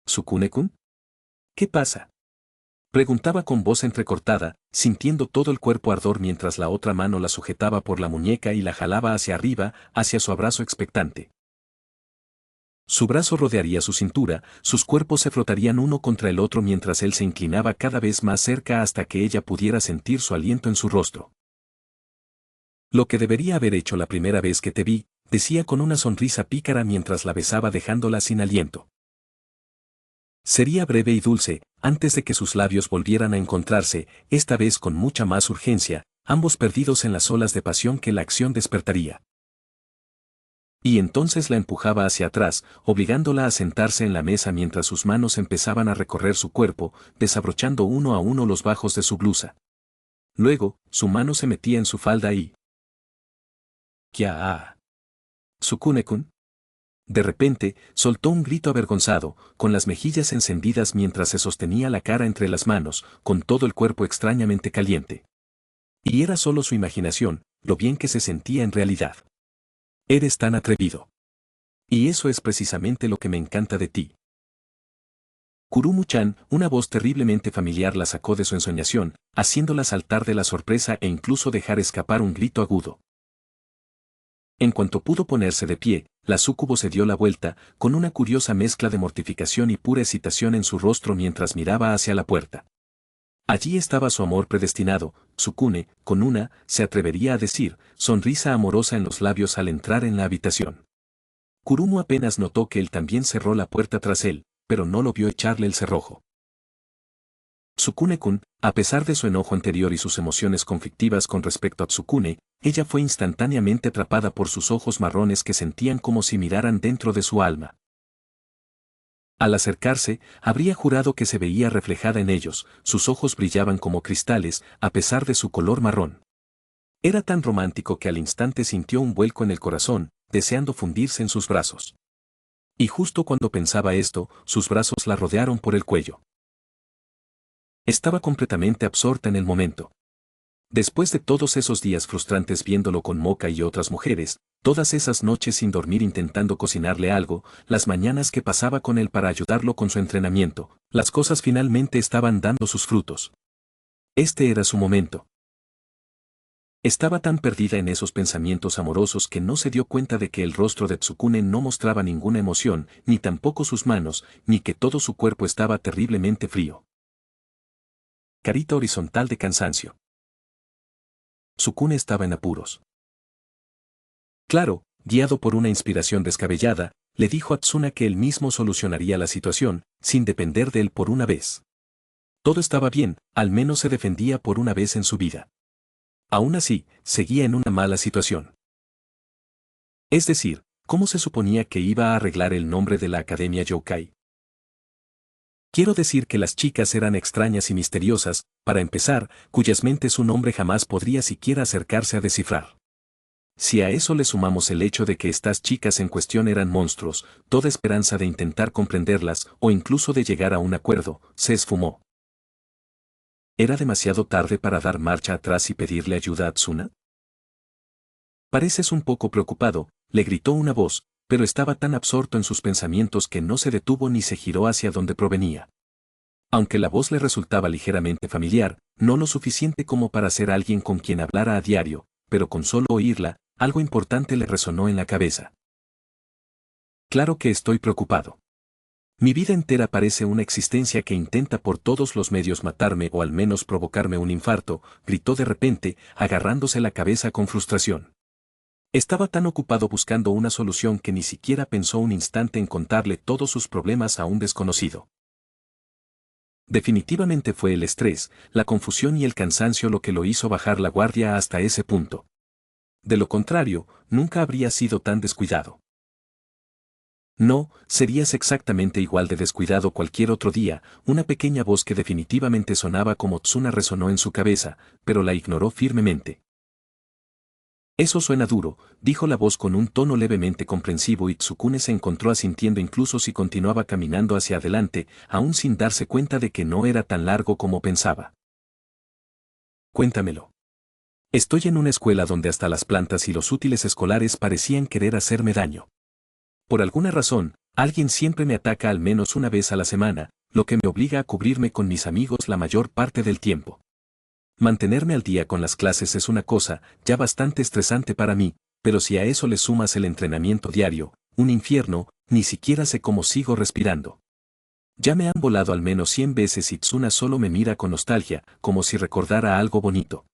¿Tsukune-kun? ¿Qué pasa? Preguntaba con voz entrecortada, sintiendo todo el cuerpo ardor mientras la otra mano la sujetaba por la muñeca y la jalaba hacia arriba, hacia su abrazo expectante. Su brazo rodearía su cintura, sus cuerpos se frotarían uno contra el otro mientras él se inclinaba cada vez más cerca hasta que ella pudiera sentir su aliento en su rostro. Lo que debería haber hecho la primera vez que te vi, decía con una sonrisa pícara mientras la besaba dejándola sin aliento. Sería breve y dulce, antes de que sus labios volvieran a encontrarse, esta vez con mucha más urgencia, ambos perdidos en las olas de pasión que la acción despertaría. Y entonces la empujaba hacia atrás, obligándola a sentarse en la mesa mientras sus manos empezaban a recorrer su cuerpo, desabrochando uno a uno los bajos de su blusa. Luego, su mano se metía en su falda y... ¡Kya! ¿Tsukune-kun? De repente, soltó un grito avergonzado, con las mejillas encendidas mientras se sostenía la cara entre las manos, con todo el cuerpo extrañamente caliente. Y era solo su imaginación, lo bien que se sentía en realidad. Eres tan atrevido. Y eso es precisamente lo que me encanta de ti. Kurumu-chan, una voz terriblemente familiar la sacó de su ensoñación, haciéndola saltar de la sorpresa e incluso dejar escapar un grito agudo. En cuanto pudo ponerse de pie, la súcubo se dio la vuelta, con una curiosa mezcla de mortificación y pura excitación en su rostro mientras miraba hacia la puerta. Allí estaba su amor predestinado, Tsukune, con una, se atrevería a decir, sonrisa amorosa en los labios al entrar en la habitación. Kurumu apenas notó que él también cerró la puerta tras él, pero no lo vio echarle el cerrojo. Tsukune-kun, a pesar de su enojo anterior y sus emociones conflictivas con respecto a Tsukune, ella fue instantáneamente atrapada por sus ojos marrones que sentían como si miraran dentro de su alma. Al acercarse, habría jurado que se veía reflejada en ellos, sus ojos brillaban como cristales, a pesar de su color marrón. Era tan romántico que al instante sintió un vuelco en el corazón, deseando fundirse en sus brazos. Y justo cuando pensaba esto, sus brazos la rodearon por el cuello. Estaba completamente absorta en el momento. Después de todos esos días frustrantes viéndolo con Moka y otras mujeres, todas esas noches sin dormir intentando cocinarle algo, las mañanas que pasaba con él para ayudarlo con su entrenamiento, las cosas finalmente estaban dando sus frutos. Este era su momento. Estaba tan perdida en esos pensamientos amorosos que no se dio cuenta de que el rostro de Tsukune no mostraba ninguna emoción, ni tampoco sus manos, ni que todo su cuerpo estaba terriblemente frío. Carita horizontal de cansancio. Tsukune estaba en apuros. Claro, guiado por una inspiración descabellada, le dijo a Tsuna que él mismo solucionaría la situación, sin depender de él por una vez. Todo estaba bien, al menos se defendía por una vez en su vida. Aún así, seguía en una mala situación. Es decir, ¿cómo se suponía que iba a arreglar el nombre de la Academia Yokai? Quiero decir que las chicas eran extrañas y misteriosas, para empezar, cuyas mentes un hombre jamás podría siquiera acercarse a descifrar. Si a eso le sumamos el hecho de que estas chicas en cuestión eran monstruos, toda esperanza de intentar comprenderlas o incluso de llegar a un acuerdo, se esfumó. ¿Era demasiado tarde para dar marcha atrás y pedirle ayuda a Tsuna? Pareces un poco preocupado, le gritó una voz, pero estaba tan absorto en sus pensamientos que no se detuvo ni se giró hacia donde provenía. Aunque la voz le resultaba ligeramente familiar, no lo suficiente como para ser alguien con quien hablara a diario, pero con solo oírla, algo importante le resonó en la cabeza. Claro que estoy preocupado. Mi vida entera parece una existencia que intenta por todos los medios matarme o al menos provocarme un infarto, gritó de repente, agarrándose la cabeza con frustración. Estaba tan ocupado buscando una solución que ni siquiera pensó un instante en contarle todos sus problemas a un desconocido. Definitivamente fue el estrés, la confusión y el cansancio lo que lo hizo bajar la guardia hasta ese punto. De lo contrario, nunca habría sido tan descuidado. No, serías exactamente igual de descuidado cualquier otro día, una pequeña voz que definitivamente sonaba como Tsuna resonó en su cabeza, pero la ignoró firmemente. Eso suena duro, dijo la voz con un tono levemente comprensivo y Tsukune se encontró asintiendo incluso si continuaba caminando hacia adelante, aún sin darse cuenta de que no era tan largo como pensaba. Cuéntamelo. Estoy en una escuela donde hasta las plantas y los útiles escolares parecían querer hacerme daño. Por alguna razón, alguien siempre me ataca al menos una vez a la semana, lo que me obliga a cubrirme con mis amigos la mayor parte del tiempo. Mantenerme al día con las clases es una cosa ya bastante estresante para mí, pero si a eso le sumas el entrenamiento diario, un infierno, ni siquiera sé cómo sigo respirando. Ya me han volado al menos 100 veces y Tsuna solo me mira con nostalgia, como si recordara algo bonito.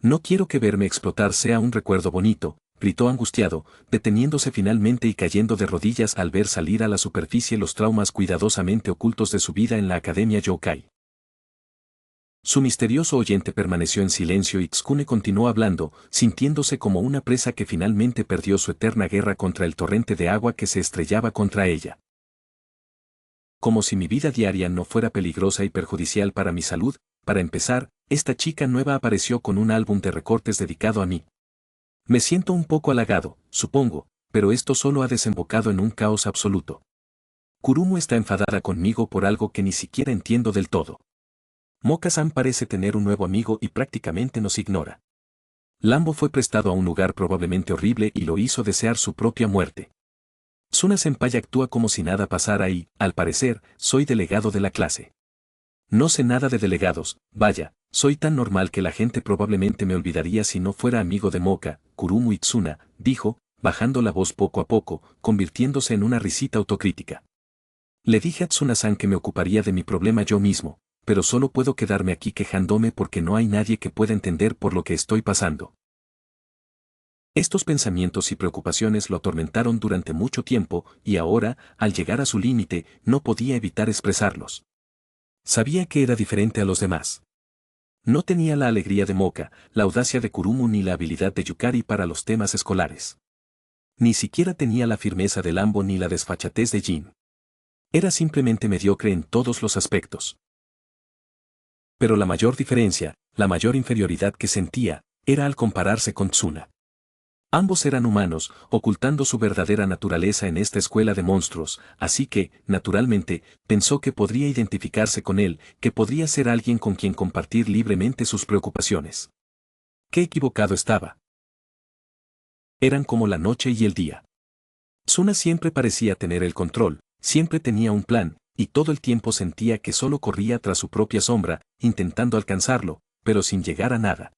No quiero que verme explotar sea un recuerdo bonito, gritó angustiado, deteniéndose finalmente y cayendo de rodillas al ver salir a la superficie los traumas cuidadosamente ocultos de su vida en la Academia Yokai. Su misterioso oyente permaneció en silencio y Tsukune continuó hablando, sintiéndose como una presa que finalmente perdió su eterna guerra contra el torrente de agua que se estrellaba contra ella. Como si mi vida diaria no fuera peligrosa y perjudicial para mi salud, para empezar, esta chica nueva apareció con un álbum de recortes dedicado a mí. Me siento un poco halagado, supongo, pero esto solo ha desembocado en un caos absoluto. Kurumu está enfadada conmigo por algo que ni siquiera entiendo del todo. Moka-san parece tener un nuevo amigo y prácticamente nos ignora. Lambo fue prestado a un lugar probablemente horrible y lo hizo desear su propia muerte. Tsuna-senpai actúa como si nada pasara y, al parecer, soy delegado de la clase. No sé nada de delegados, vaya, soy tan normal que la gente probablemente me olvidaría si no fuera amigo de Moka, Kurumu y Tsuna, dijo, bajando la voz poco a poco, convirtiéndose en una risita autocrítica. Le dije a Tsuna-san que me ocuparía de mi problema yo mismo, pero solo puedo quedarme aquí quejándome porque no hay nadie que pueda entender por lo que estoy pasando. Estos pensamientos y preocupaciones lo atormentaron durante mucho tiempo y ahora, al llegar a su límite, no podía evitar expresarlos. Sabía que era diferente a los demás. No tenía la alegría de Moka, la audacia de Kurumu ni la habilidad de Yukari para los temas escolares. Ni siquiera tenía la firmeza de Lambo ni la desfachatez de Jin. Era simplemente mediocre en todos los aspectos. Pero la mayor diferencia, la mayor inferioridad que sentía, era al compararse con Tsuna. Ambos eran humanos, ocultando su verdadera naturaleza en esta escuela de monstruos, así que, naturalmente, pensó que podría identificarse con él, que podría ser alguien con quien compartir libremente sus preocupaciones. ¡Qué equivocado estaba! Eran como la noche y el día. Tsuna siempre parecía tener el control, siempre tenía un plan, y todo el tiempo sentía que solo corría tras su propia sombra, intentando alcanzarlo, pero sin llegar a nada.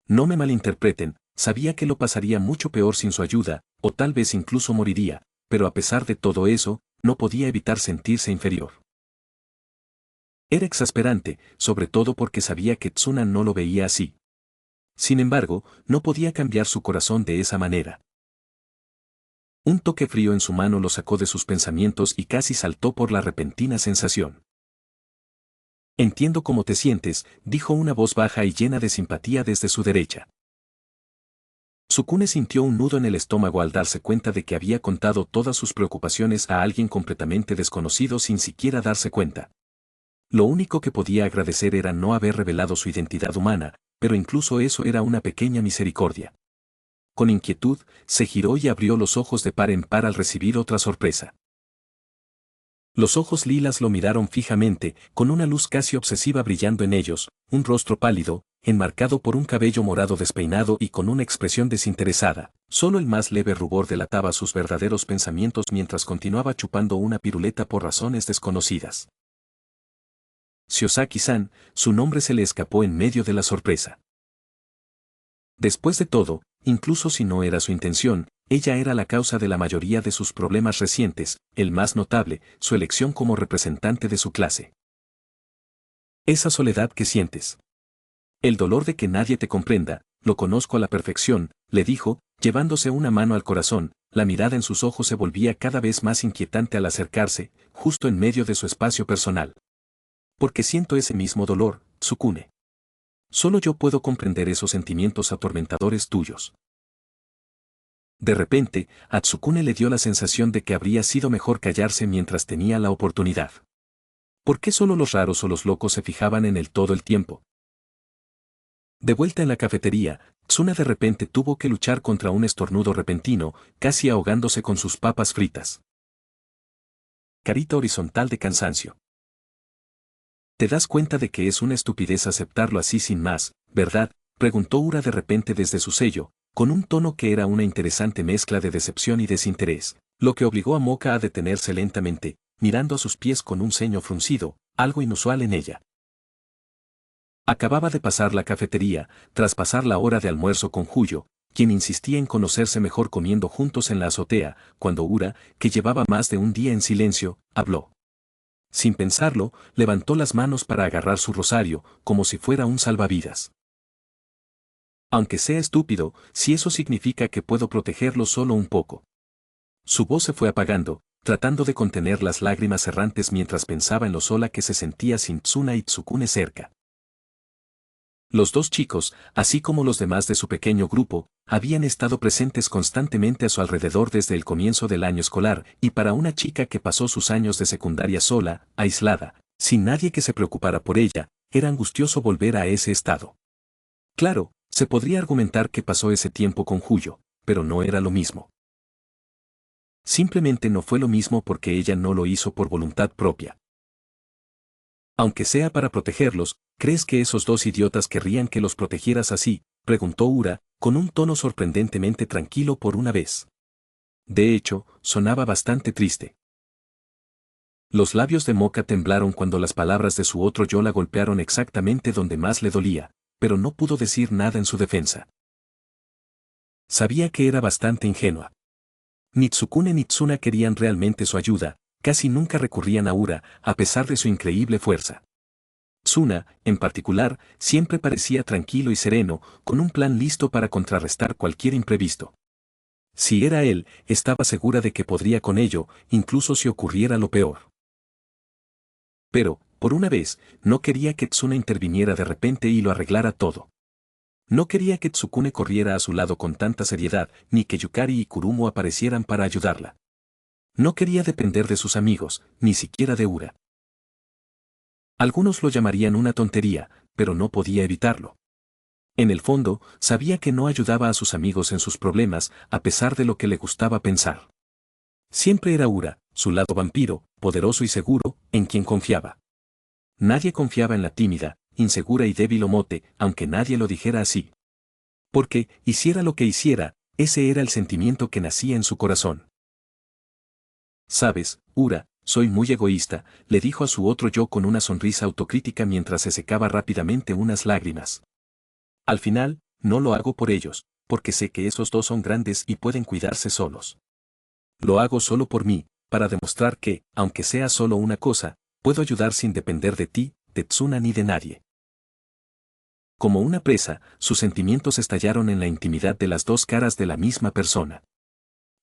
No me malinterpreten, sabía que lo pasaría mucho peor sin su ayuda, o tal vez incluso moriría, pero a pesar de todo eso, no podía evitar sentirse inferior. Era exasperante, sobre todo porque sabía que Tsuna no lo veía así. Sin embargo, no podía cambiar su corazón de esa manera. Un toque frío en su mano lo sacó de sus pensamientos y casi saltó por la repentina sensación. Entiendo cómo te sientes, dijo una voz baja y llena de simpatía desde su derecha. Tsukune sintió un nudo en el estómago al darse cuenta de que había contado todas sus preocupaciones a alguien completamente desconocido sin siquiera darse cuenta. Lo único que podía agradecer era no haber revelado su identidad humana, pero incluso eso era una pequeña misericordia. Con inquietud, se giró y abrió los ojos de par en par al recibir otra sorpresa. Los ojos lilas lo miraron fijamente, con una luz casi obsesiva brillando en ellos, un rostro pálido, enmarcado por un cabello morado despeinado y con una expresión desinteresada. Solo el más leve rubor delataba sus verdaderos pensamientos mientras continuaba chupando una piruleta por razones desconocidas. Shiozaki-san, su nombre se le escapó en medio de la sorpresa. Después de todo, incluso si no era su intención, ella era la causa de la mayoría de sus problemas recientes, el más notable, su elección como representante de su clase. Esa soledad que sientes. El dolor de que nadie te comprenda, lo conozco a la perfección, le dijo, llevándose una mano al corazón, la mirada en sus ojos se volvía cada vez más inquietante al acercarse, justo en medio de su espacio personal. Porque siento ese mismo dolor, Tsukune. Solo yo puedo comprender esos sentimientos atormentadores tuyos. De repente, a Tsukune le dio la sensación de que habría sido mejor callarse mientras tenía la oportunidad. ¿Por qué solo los raros o los locos se fijaban en él todo el tiempo? De vuelta en la cafetería, Tsuna de repente tuvo que luchar contra un estornudo repentino, casi ahogándose con sus papas fritas. Carita horizontal de cansancio. ¿Te das cuenta de que es una estupidez aceptarlo así sin más, verdad?, preguntó Ura de repente desde su sello, con un tono que era una interesante mezcla de decepción y desinterés, lo que obligó a Moka a detenerse lentamente, mirando a sus pies con un ceño fruncido, algo inusual en ella. Acababa de pasar la cafetería, tras pasar la hora de almuerzo con Juyo, quien insistía en conocerse mejor comiendo juntos en la azotea, cuando Ura, que llevaba más de un día en silencio, habló. Sin pensarlo, levantó las manos para agarrar su rosario, como si fuera un salvavidas. Aunque sea estúpido, si eso significa que puedo protegerlo solo un poco. Su voz se fue apagando, tratando de contener las lágrimas errantes mientras pensaba en lo sola que se sentía sin Tsuna y Tsukune cerca. Los dos chicos, así como los demás de su pequeño grupo, habían estado presentes constantemente a su alrededor desde el comienzo del año escolar, y para una chica que pasó sus años de secundaria sola, aislada, sin nadie que se preocupara por ella, era angustioso volver a ese estado. Claro, se podría argumentar que pasó ese tiempo con Juyo, pero no era lo mismo. Simplemente no fue lo mismo porque ella no lo hizo por voluntad propia. Aunque sea para protegerlos, ¿crees que esos dos idiotas querrían que los protegieras así?, preguntó Ura, con un tono sorprendentemente tranquilo por una vez. De hecho, sonaba bastante triste. Los labios de Moka temblaron cuando las palabras de su otro yo la golpearon exactamente donde más le dolía, pero no pudo decir nada en su defensa. Sabía que era bastante ingenua. Ni Tsukune ni Tsuna querían realmente su ayuda, casi nunca recurrían a Ura, a pesar de su increíble fuerza. Tsuna, en particular, siempre parecía tranquilo y sereno, con un plan listo para contrarrestar cualquier imprevisto. Si era él, estaba segura de que podría con ello, incluso si ocurriera lo peor. Pero, por una vez, no quería que Tsuna interviniera de repente y lo arreglara todo. No quería que Tsukune corriera a su lado con tanta seriedad, ni que Yukari y Kurumo aparecieran para ayudarla. No quería depender de sus amigos, ni siquiera de Ura. Algunos lo llamarían una tontería, pero no podía evitarlo. En el fondo, sabía que no ayudaba a sus amigos en sus problemas, a pesar de lo que le gustaba pensar. Siempre era Ura, su lado vampiro, poderoso y seguro, en quien confiaba. Nadie confiaba en la tímida, insegura y débil Omote, aunque nadie lo dijera así. Porque, hiciera lo que hiciera, ese era el sentimiento que nacía en su corazón. Sabes, Ura, soy muy egoísta, le dijo a su otro yo con una sonrisa autocrítica mientras se secaba rápidamente unas lágrimas. Al final, no lo hago por ellos, porque sé que esos dos son grandes y pueden cuidarse solos. Lo hago solo por mí, para demostrar que, aunque sea solo una cosa, puedo ayudar sin depender de ti, de Tsuna ni de nadie. Como una presa, sus sentimientos estallaron en la intimidad de las dos caras de la misma persona.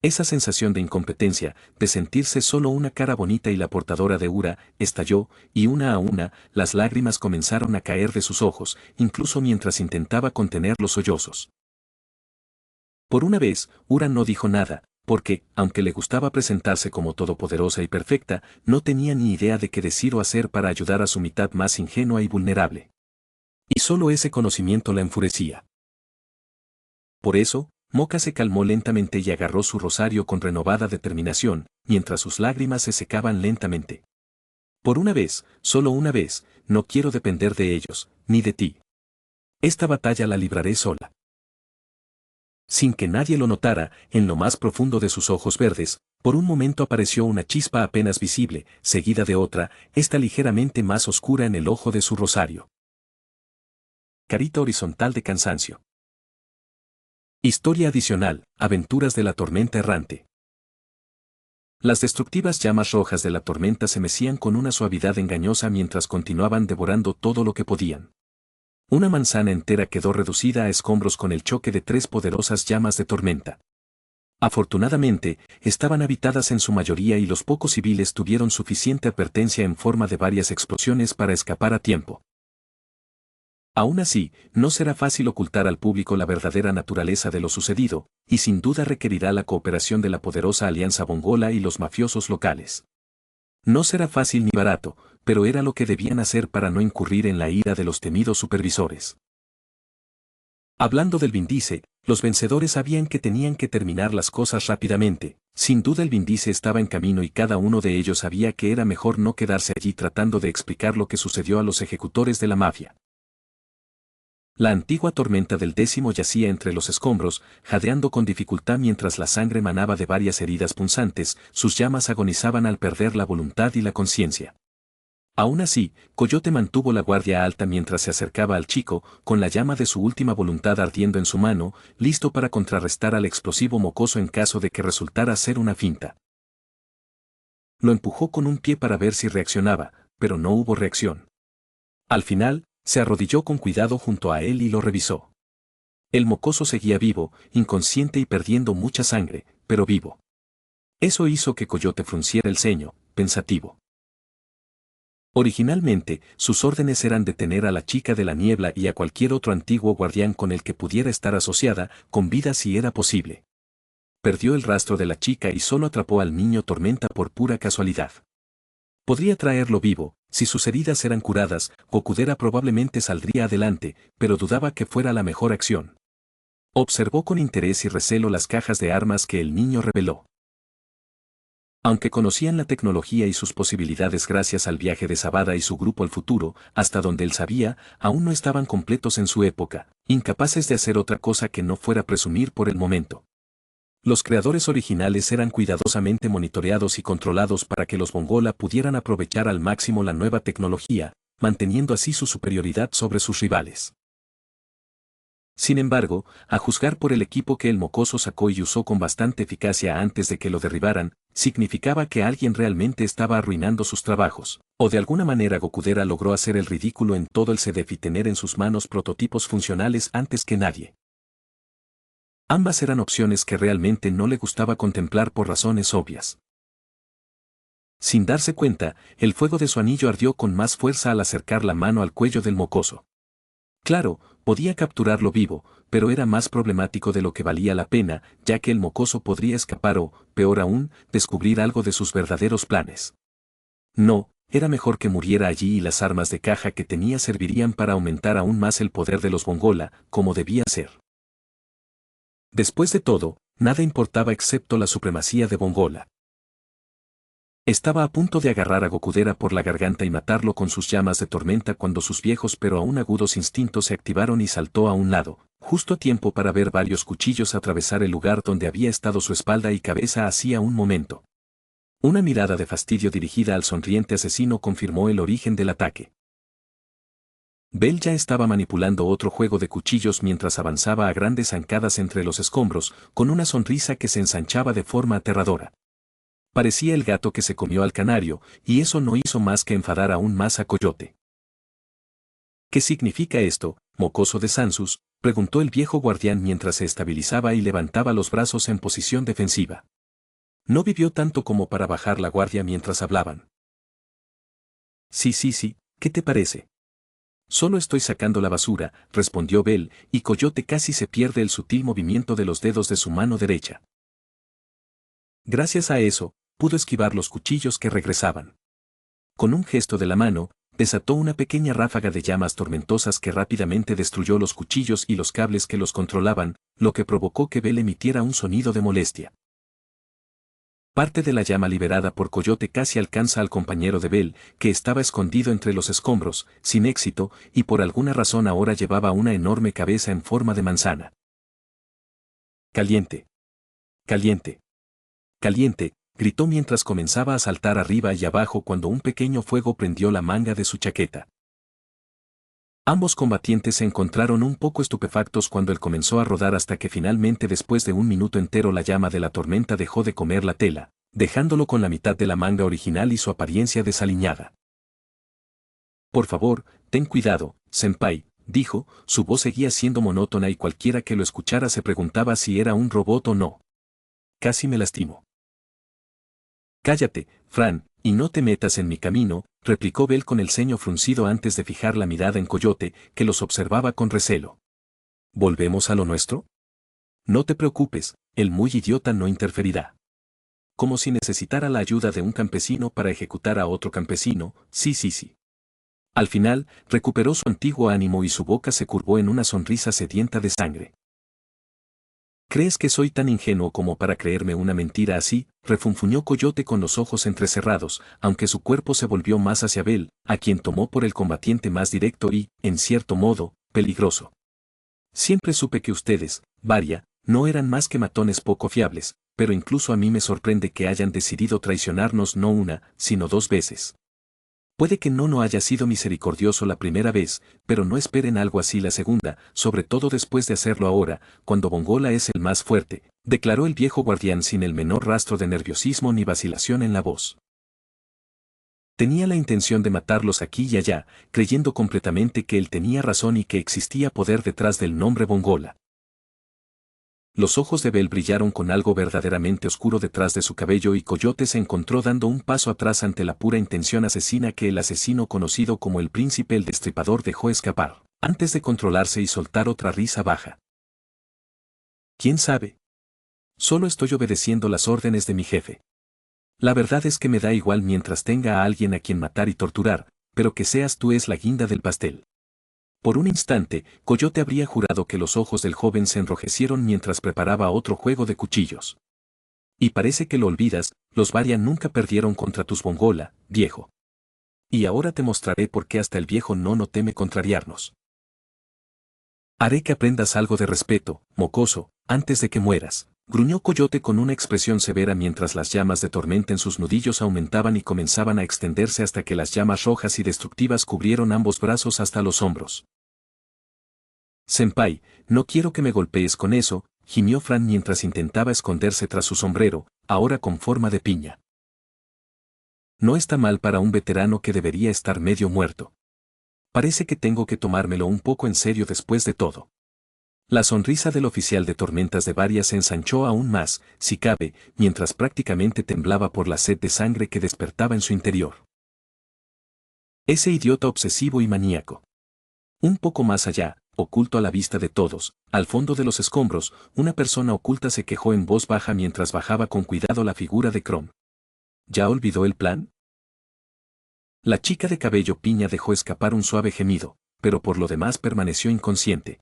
Esa sensación de incompetencia, de sentirse solo una cara bonita y la portadora de Ura, estalló, y una a una, las lágrimas comenzaron a caer de sus ojos, incluso mientras intentaba contener los sollozos. Por una vez, Ura no dijo nada, porque, aunque le gustaba presentarse como todopoderosa y perfecta, no tenía ni idea de qué decir o hacer para ayudar a su mitad más ingenua y vulnerable. Y solo ese conocimiento la enfurecía. Por eso, Moka se calmó lentamente y agarró su rosario con renovada determinación, mientras sus lágrimas se secaban lentamente. Por una vez, solo una vez, no quiero depender de ellos, ni de ti. Esta batalla la libraré sola. Sin que nadie lo notara, en lo más profundo de sus ojos verdes, por un momento apareció una chispa apenas visible, seguida de otra, esta ligeramente más oscura en el ojo de su rosario. Carita horizontal de cansancio. Historia adicional, aventuras de la tormenta errante. Las destructivas llamas rojas de la tormenta se mecían con una suavidad engañosa mientras continuaban devorando todo lo que podían. Una manzana entera quedó reducida a escombros con el choque de 3 poderosas llamas de tormenta. Afortunadamente, estaban habitadas en su mayoría y los pocos civiles tuvieron suficiente advertencia en forma de varias explosiones para escapar a tiempo. Aún así, no será fácil ocultar al público la verdadera naturaleza de lo sucedido, y sin duda requerirá la cooperación de la poderosa alianza mongola y los mafiosos locales. No será fácil ni barato, pero era lo que debían hacer para no incurrir en la ira de los temidos supervisores. Hablando del Vindice, los vencedores sabían que tenían que terminar las cosas rápidamente. Sin duda el Vindice estaba en camino y cada uno de ellos sabía que era mejor no quedarse allí tratando de explicar lo que sucedió a los ejecutores de la mafia. La antigua tormenta del 10 yacía entre los escombros, jadeando con dificultad mientras la sangre manaba de varias heridas punzantes, sus llamas agonizaban al perder la voluntad y la conciencia. Aún así, Coyote mantuvo la guardia alta mientras se acercaba al chico, con la llama de su última voluntad ardiendo en su mano, listo para contrarrestar al explosivo mocoso en caso de que resultara ser una finta. Lo empujó con un pie para ver si reaccionaba, pero no hubo reacción. Al final, se arrodilló con cuidado junto a él y lo revisó. El mocoso seguía vivo, inconsciente y perdiendo mucha sangre, pero vivo. Eso hizo que Coyote frunciera el ceño, pensativo. Originalmente, sus órdenes eran detener a la chica de la niebla y a cualquier otro antiguo guardián con el que pudiera estar asociada, con vida si era posible. Perdió el rastro de la chica y solo atrapó al niño tormenta por pura casualidad. Podría traerlo vivo, si sus heridas eran curadas, Gokudera probablemente saldría adelante, pero dudaba que fuera la mejor acción. Observó con interés y recelo las cajas de armas que el niño reveló. Aunque conocían la tecnología y sus posibilidades gracias al viaje de Sabada y su grupo al futuro, hasta donde él sabía, aún no estaban completos en su época, incapaces de hacer otra cosa que no fuera presumir por el momento. Los creadores originales eran cuidadosamente monitoreados y controlados para que los Bongola pudieran aprovechar al máximo la nueva tecnología, manteniendo así su superioridad sobre sus rivales. Sin embargo, a juzgar por el equipo que el mocoso sacó y usó con bastante eficacia antes de que lo derribaran, significaba que alguien realmente estaba arruinando sus trabajos, o de alguna manera Gokudera logró hacer el ridículo en todo el CDF y tener en sus manos prototipos funcionales antes que nadie. Ambas eran opciones que realmente no le gustaba contemplar por razones obvias. Sin darse cuenta, el fuego de su anillo ardió con más fuerza al acercar la mano al cuello del mocoso. Claro, podía capturarlo vivo, pero era más problemático de lo que valía la pena, ya que el mocoso podría escapar o, peor aún, descubrir algo de sus verdaderos planes. No, era mejor que muriera allí y las armas de caja que tenía servirían para aumentar aún más el poder de los Bongola, como debía ser. Después de todo, nada importaba excepto la supremacía de Bongola. Estaba a punto de agarrar a Gokudera por la garganta y matarlo con sus llamas de tormenta cuando sus viejos pero aún agudos instintos se activaron y saltó a un lado, justo a tiempo para ver varios cuchillos atravesar el lugar donde había estado su espalda y cabeza hacía un momento. Una mirada de fastidio dirigida al sonriente asesino confirmó el origen del ataque. Bell ya estaba manipulando otro juego de cuchillos mientras avanzaba a grandes zancadas entre los escombros, con una sonrisa que se ensanchaba de forma aterradora. Parecía el gato que se comió al canario, y eso no hizo más que enfadar aún más a Coyote. ¿Qué significa esto, mocoso de Sansus?, preguntó el viejo guardián mientras se estabilizaba y levantaba los brazos en posición defensiva. No vivió tanto como para bajar la guardia mientras hablaban. Sí, ¿qué te parece? Solo estoy sacando la basura, respondió Bell, y Coyote casi se pierde el sutil movimiento de los dedos de su mano derecha. Gracias a eso, pudo esquivar los cuchillos que regresaban. Con un gesto de la mano, desató una pequeña ráfaga de llamas tormentosas que rápidamente destruyó los cuchillos y los cables que los controlaban, lo que provocó que Bell emitiera un sonido de molestia. Parte de la llama liberada por Coyote casi alcanza al compañero de Bell, que estaba escondido entre los escombros, sin éxito, y por alguna razón ahora llevaba una enorme cabeza en forma de manzana. Caliente. Caliente. Caliente, gritó mientras comenzaba a saltar arriba y abajo cuando un pequeño fuego prendió la manga de su chaqueta. Ambos combatientes se encontraron un poco estupefactos cuando él comenzó a rodar hasta que finalmente después de un minuto entero la llama de la tormenta dejó de comer la tela, dejándolo con la mitad de la manga original y su apariencia desaliñada. Por favor, ten cuidado, senpai, dijo, su voz seguía siendo monótona y cualquiera que lo escuchara se preguntaba si era un robot o no. Casi me lastimo. Cállate, Fran, y no te metas en mi camino, replicó Bell con el ceño fruncido antes de fijar la mirada en Coyote, que los observaba con recelo. ¿Volvemos a lo nuestro? No te preocupes, el muy idiota no interferirá. Como si necesitara la ayuda de un campesino para ejecutar a otro campesino, sí. Al final, recuperó su antiguo ánimo y su boca se curvó en una sonrisa sedienta de sangre. ¿Crees que soy tan ingenuo como para creerme una mentira así?, refunfuñó Coyote con los ojos entrecerrados, aunque su cuerpo se volvió más hacia Bell, a quien tomó por el combatiente más directo y, en cierto modo, peligroso. Siempre supe que ustedes, Varia, no eran más que matones poco fiables, pero incluso a mí me sorprende que hayan decidido traicionarnos no una, sino 2 veces. Puede que no haya sido misericordioso la primera vez, pero no esperen algo así la segunda, sobre todo después de hacerlo ahora, cuando Bongola es el más fuerte, declaró el viejo guardián sin el menor rastro de nerviosismo ni vacilación en la voz. Tenía la intención de matarlos aquí y allá, creyendo completamente que él tenía razón y que existía poder detrás del nombre Bongola. Los ojos de Bell brillaron con algo verdaderamente oscuro detrás de su cabello y Coyote se encontró dando un paso atrás ante la pura intención asesina que el asesino conocido como el Príncipe el Destripador dejó escapar, antes de controlarse y soltar otra risa baja. ¿Quién sabe? Solo estoy obedeciendo las órdenes de mi jefe. La verdad es que me da igual mientras tenga a alguien a quien matar y torturar, pero que seas tú es la guinda del pastel. Por un instante, Coyote habría jurado que los ojos del joven se enrojecieron mientras preparaba otro juego de cuchillos. Y parece que lo olvidas, los Varian nunca perdieron contra tus Bongola, viejo. Y ahora te mostraré por qué hasta el viejo no teme contrariarnos. Haré que aprendas algo de respeto, mocoso, antes de que mueras, gruñó Coyote con una expresión severa mientras las llamas de tormenta en sus nudillos aumentaban y comenzaban a extenderse hasta que las llamas rojas y destructivas cubrieron ambos brazos hasta los hombros. Senpai, no quiero que me golpees con eso, gimió Fran mientras intentaba esconderse tras su sombrero, ahora con forma de piña. No está mal para un veterano que debería estar medio muerto. Parece que tengo que tomármelo un poco en serio después de todo. La sonrisa del oficial de tormentas de Varia se ensanchó aún más, si cabe, mientras prácticamente temblaba por la sed de sangre que despertaba en su interior. Ese idiota obsesivo y maníaco. Un poco más allá, oculto a la vista de todos, al fondo de los escombros, una persona oculta se quejó en voz baja mientras bajaba con cuidado la figura de Chrome. ¿Ya olvidó el plan? La chica de cabello piña dejó escapar un suave gemido, pero por lo demás permaneció inconsciente.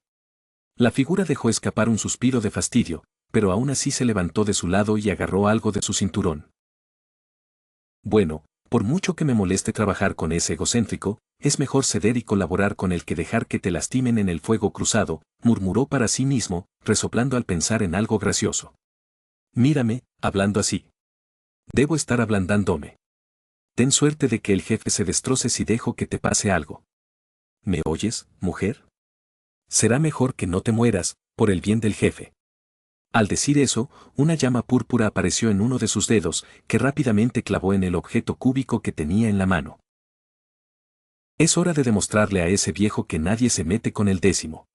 La figura dejó escapar un suspiro de fastidio, pero aún así se levantó de su lado y agarró algo de su cinturón. Bueno, por mucho que me moleste trabajar con ese egocéntrico, es mejor ceder y colaborar con el que dejar que te lastimen en el fuego cruzado, murmuró para sí mismo, resoplando al pensar en algo gracioso. Mírame, hablando así. Debo estar ablandándome. Ten suerte de que el jefe se destroce si dejo que te pase algo. ¿Me oyes, mujer? Será mejor que no te mueras, por el bien del jefe. Al decir eso, una llama púrpura apareció en uno de sus dedos, que rápidamente clavó en el objeto cúbico que tenía en la mano. Es hora de demostrarle a ese viejo que nadie se mete con el 10º.